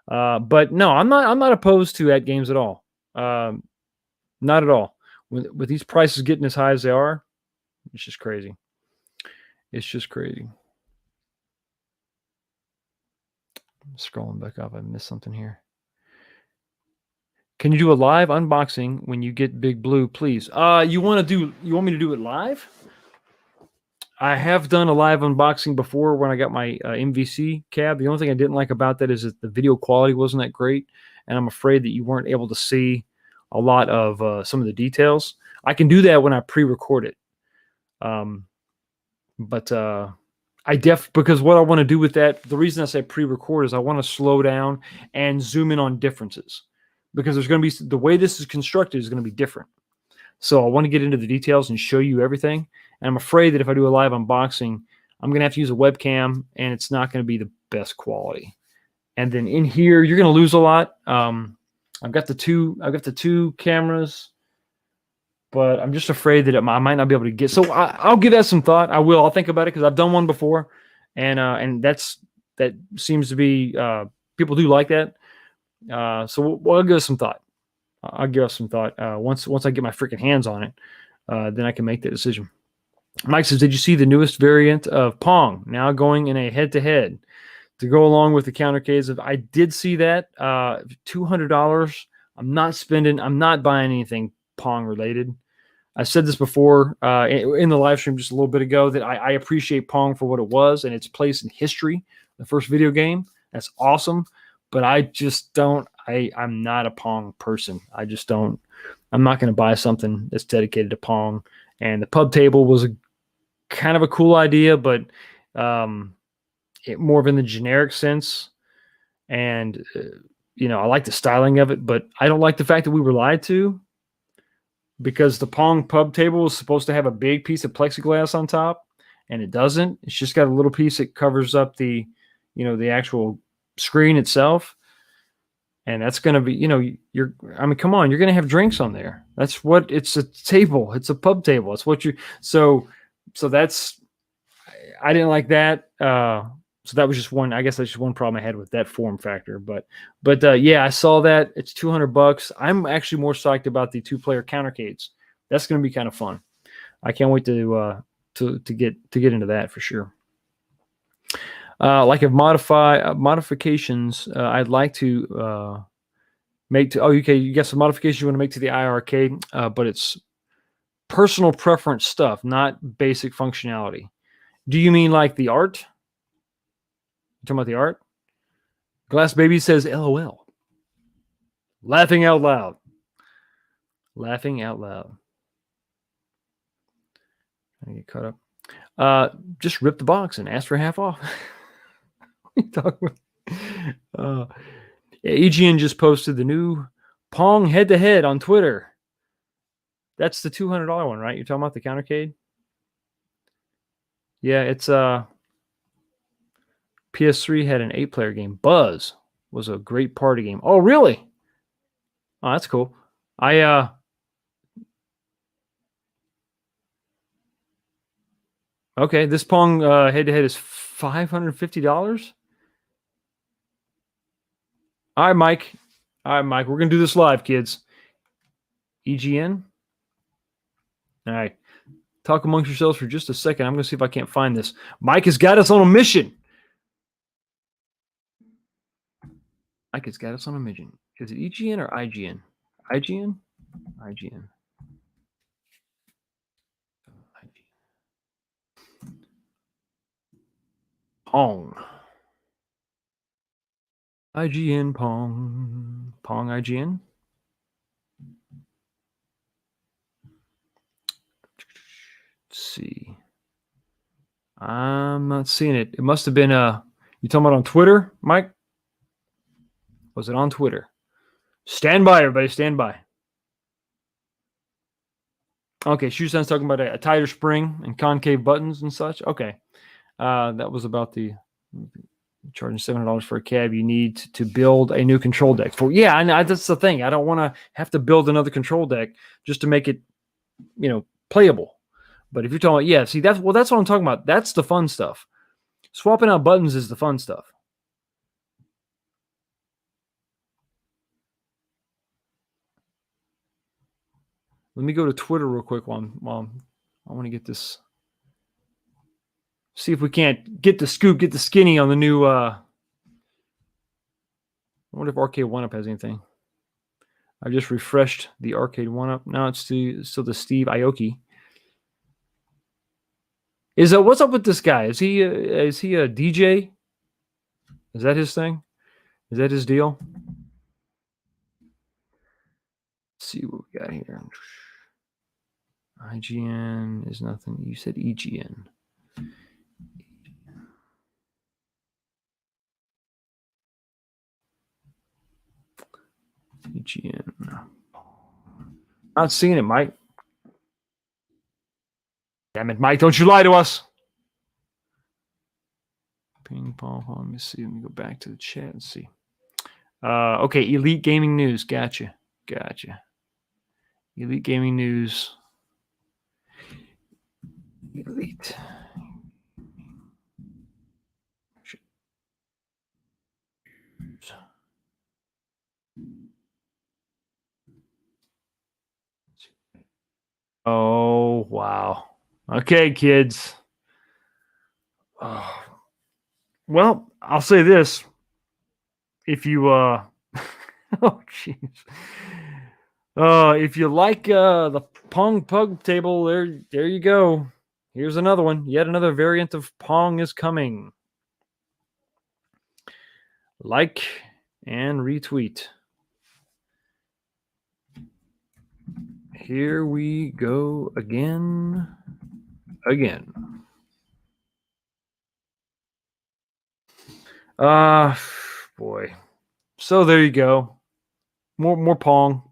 But no, I'm not opposed to At Games at all. Not at all. With these prices getting as high as they are, it's just crazy. It's just crazy. I'm scrolling back up. I missed something here. Can you do a live unboxing when you get Big Blue, please? You want me to do it live? I have done a live unboxing before when I got my MVC cab. The only thing I didn't like about that is that the video quality wasn't that great, and I'm afraid that you weren't able to see a lot of some of the details. I can do that when I pre-record it. Because what I want to do with that, the reason I say pre-record is I want to slow down and zoom in on differences, because there's going to be, the way this is constructed is going to be different. So I want to get into the details and show you everything. And I'm afraid that if I do a live unboxing, I'm going to have to use a webcam, and it's not going to be the best quality. And then in here, you're going to lose a lot. I've got the two cameras, but I'm just afraid that I might not be able to get. So I'll give that some thought. I'll think about it, because I've done one before, and that seems to be people do like that. So we'll give us some thought. I'll give us some thought. Once I get my freaking hands on it, then I can make that decision. Mike says, did you see the newest variant of Pong now going in a head-to-head to go along with the countercades? I did see that. $200. I'm not spending. I'm not buying anything Pong related. I said this before in the live stream just a little bit ago that I appreciate Pong for what it was and its place in history. The first video game. That's awesome. But I just don't. I'm not a Pong person. I just don't. I'm not going to buy something that's dedicated to Pong. And the pub table was kind of a cool idea, but it more of in the generic sense. And I like the styling of it, but I don't like the fact that we were lied to, because the Pong pub table is supposed to have a big piece of plexiglass on top, and it doesn't. It's just got a little piece that covers up the actual screen itself. And that's going to be, come on, you're going to have drinks on there. That's what it's a table. It's a pub table. It's what so that's, I didn't like that. So that was just one, I guess that's just one problem I had with that form factor. But yeah, I saw that. It's $200. I'm actually more psyched about the 2-player countercades. That's going to be kind of fun. I can't wait to get into that for sure. Like modifications, I'd like to make to. Oh, okay, you got some modifications you want to make to the iArcade, but it's personal preference stuff, not basic functionality. Do you mean like the art? You talking about the art? Glass Baby says, "LOL." Laughing out loud. Laughing out loud. I get caught up. Just rip the box and ask for half off. EGN just posted the new Pong head-to-head on Twitter. That's the $200 one, right? You're talking about the countercade? Yeah, it's PS3 had an 8-player game. Buzz was a great party game. Oh, really? Oh, that's cool. Okay, this Pong head-to-head is $550. All right, Mike. We're going to do this live, kids. EGN? All right. Talk amongst yourselves for just a second. I'm going to see if I can't find this. Mike has got us on a mission. Mike has got us on a mission. Is it EGN or IGN? IGN? IGN. Pong. IGN Pong. Pong IGN. Let's see. I'm not seeing it. It must have been you talking about on Twitter, Mike? Was it on Twitter? Stand by, everybody. Stand by. Okay, Shoesan's talking about a tighter spring and concave buttons and such. Okay. That was about the charging $700 for a cab. You need to build a new control deck. Yeah, that's the thing. I don't want to have to build another control deck just to make it, playable. But if you're talking, yeah, see, that's what I'm talking about. That's the fun stuff. Swapping out buttons is the fun stuff. Let me go to Twitter real quick while I want to get this. See if we can't get the scoop, get the skinny on the new. I wonder if Arcade 1-Up has anything. I just refreshed the Arcade 1-Up. Now it's still the Steve Aoki. What's up with this guy? Is he a DJ? Is that his thing? Is that his deal? Let's see what we got here. IGN is nothing. You said EGN. EGN. Not seeing it, Mike. Damn it, Mike. Don't you lie to us. Ping pong. Let me see. Let me go back to the chat and see. Okay, Elite Gaming News. Gotcha. Elite Gaming News. Elite. Oh, wow. Okay, kids. Oh, well, I'll say this. If you oh jeez. If you like the Pong Pug table, there you go. Here's another one. Yet another variant of Pong is coming. Like and retweet. Here we go again. Boy. So there you go. More Pong.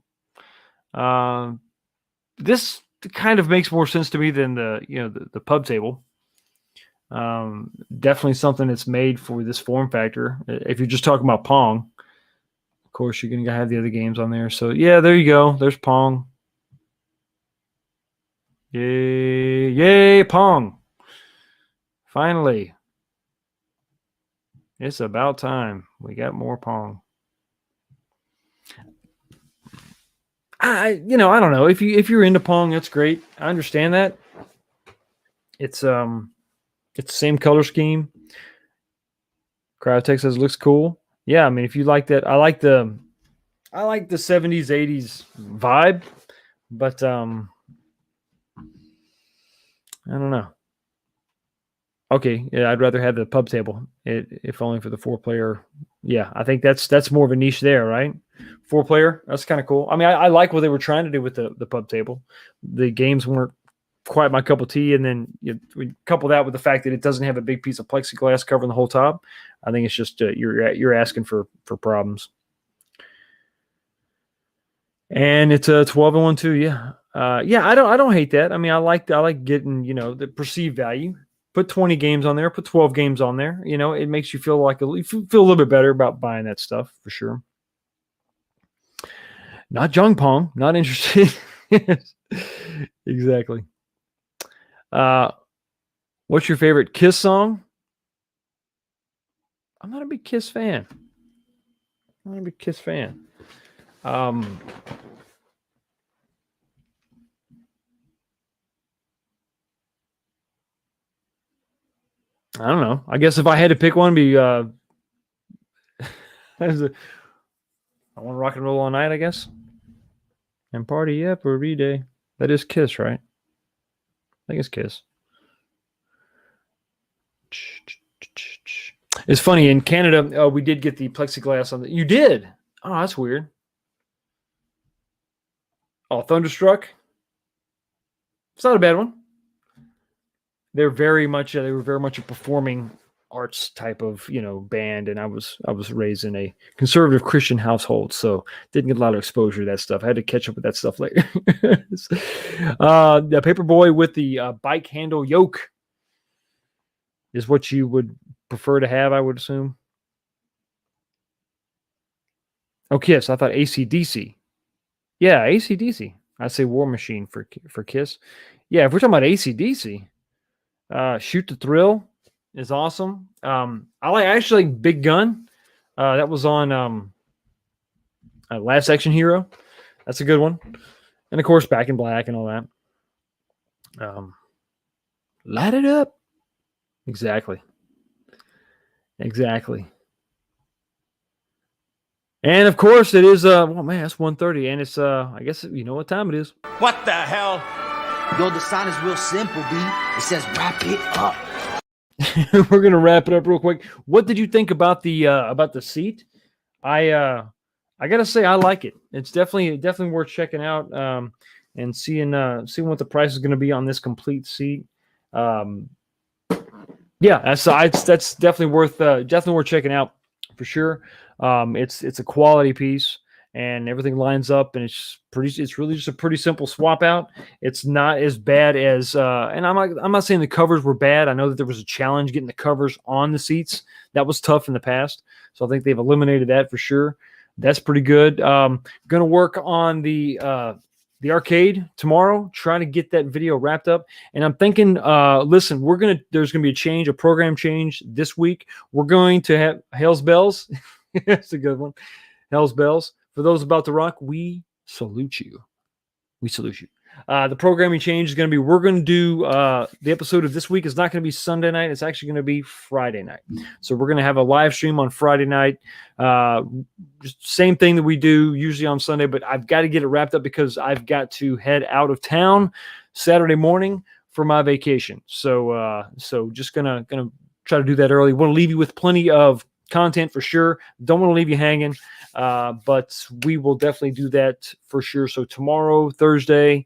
This kind of makes more sense to me than the pub table. Definitely something that's made for this form factor. If you're just talking about Pong, of course you're gonna have the other games on there. So yeah, there you go. There's Pong. Yay, Pong! Finally, it's about time we got more Pong. I don't know if you're into Pong, that's great. I understand that. It's the same color scheme. Cryotex says it looks cool. Yeah, I mean, if you like that, I like the 70s 80s vibe, but I don't know. Okay, yeah, I'd rather have the pub table, if only for the 4-player. Yeah, I think that's more of a niche there, right? 4-player, that's kind of cool. I mean, I like what they were trying to do with the pub table. The games weren't quite my cup of tea, and then we couple that with the fact that it doesn't have a big piece of plexiglass covering the whole top. I think it's just you're asking for problems. And it's a 12-1 too. Yeah, yeah. I don't hate that. I mean, I like getting the perceived value. Put 20 games on there. Put 12 games on there. It makes you feel you feel a little bit better about buying that stuff for sure. Not Jung Pong. Not interested. Exactly. What's your favorite Kiss song? I'm not a big Kiss fan. I'm not a big Kiss fan. I don't know. I guess if I had to pick one, be I want to rock and roll all night, I guess. And party every day. That is Kiss, right? I think it's Kiss. It's funny, in Canada, we did get the plexiglass on the. You did? Oh, that's weird. Oh, Thunderstruck. It's not a bad one. They were very much a performing arts type of band, and I was raised in a conservative Christian household, so didn't get a lot of exposure to that stuff. I had to catch up with that stuff later. The Paperboy with the bike handle yoke is what you would prefer to have, I would assume. Oh, Kiss. I thought AC/DC. Yeah, AC/DC. I say War Machine for Kiss. Yeah, if we're talking about AC/DC, Shoot the Thrill is awesome. I actually like Big Gun. That was on Last Action Hero. That's a good one. And of course, Back in Black and all that. Light it up. Exactly. And of course, it is. Well, man, it's 1:30, and it's. I guess you know what time it is. What the hell? Yo, the sign is real simple, B. It says wrap it up. We're gonna wrap it up real quick. What did you think about the seat? I gotta say I like it. It's definitely worth checking out and seeing what the price is gonna be on this complete seat. Yeah, that's definitely worth checking out for sure. It's a quality piece, and everything lines up, and it's really just a pretty simple swap out. It's not as bad as and I'm not saying the covers were bad. I know that there was a challenge getting the covers on the seats. That was tough in the past, so I think they've eliminated that for sure. That's pretty good. Gonna work on the arcade tomorrow, trying to get that video wrapped up. And I'm thinking, listen, there's gonna be a program change this week. We're going to have Hell's Bells. That's a good one. Hell's Bells. For those about to rock, we salute you. The programming change is going to be, we're going to do the episode of this week is not going to be Sunday night. It's actually going to be Friday night. So we're going to have a live stream on Friday night. Just same thing that we do usually on Sunday, but I've got to get it wrapped up because I've got to head out of town Saturday morning for my vacation. So just gonna try to do that early. Want to leave you with plenty of content for sure. Don't want to leave you hanging, but we will definitely do that for sure. So tomorrow, Thursday,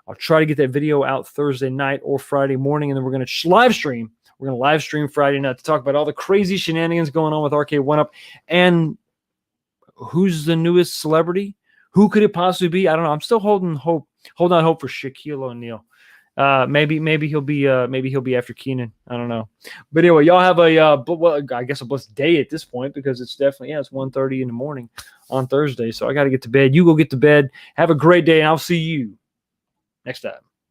I'll try to get that video out Thursday night or Friday morning, and then we're going to live stream. We're going to live stream Friday night to talk about all the crazy shenanigans going on with RK1UP and who's the newest celebrity. Who could it possibly be? I don't know. I'm still holding hope for Shaquille O'Neal. Maybe he'll be after Keenan. I don't know. But anyway, y'all have I guess a blessed day at this point because it's definitely, it's 1:30 in the morning on Thursday. So I got to get to bed. You go get to bed. Have a great day, and I'll see you next time.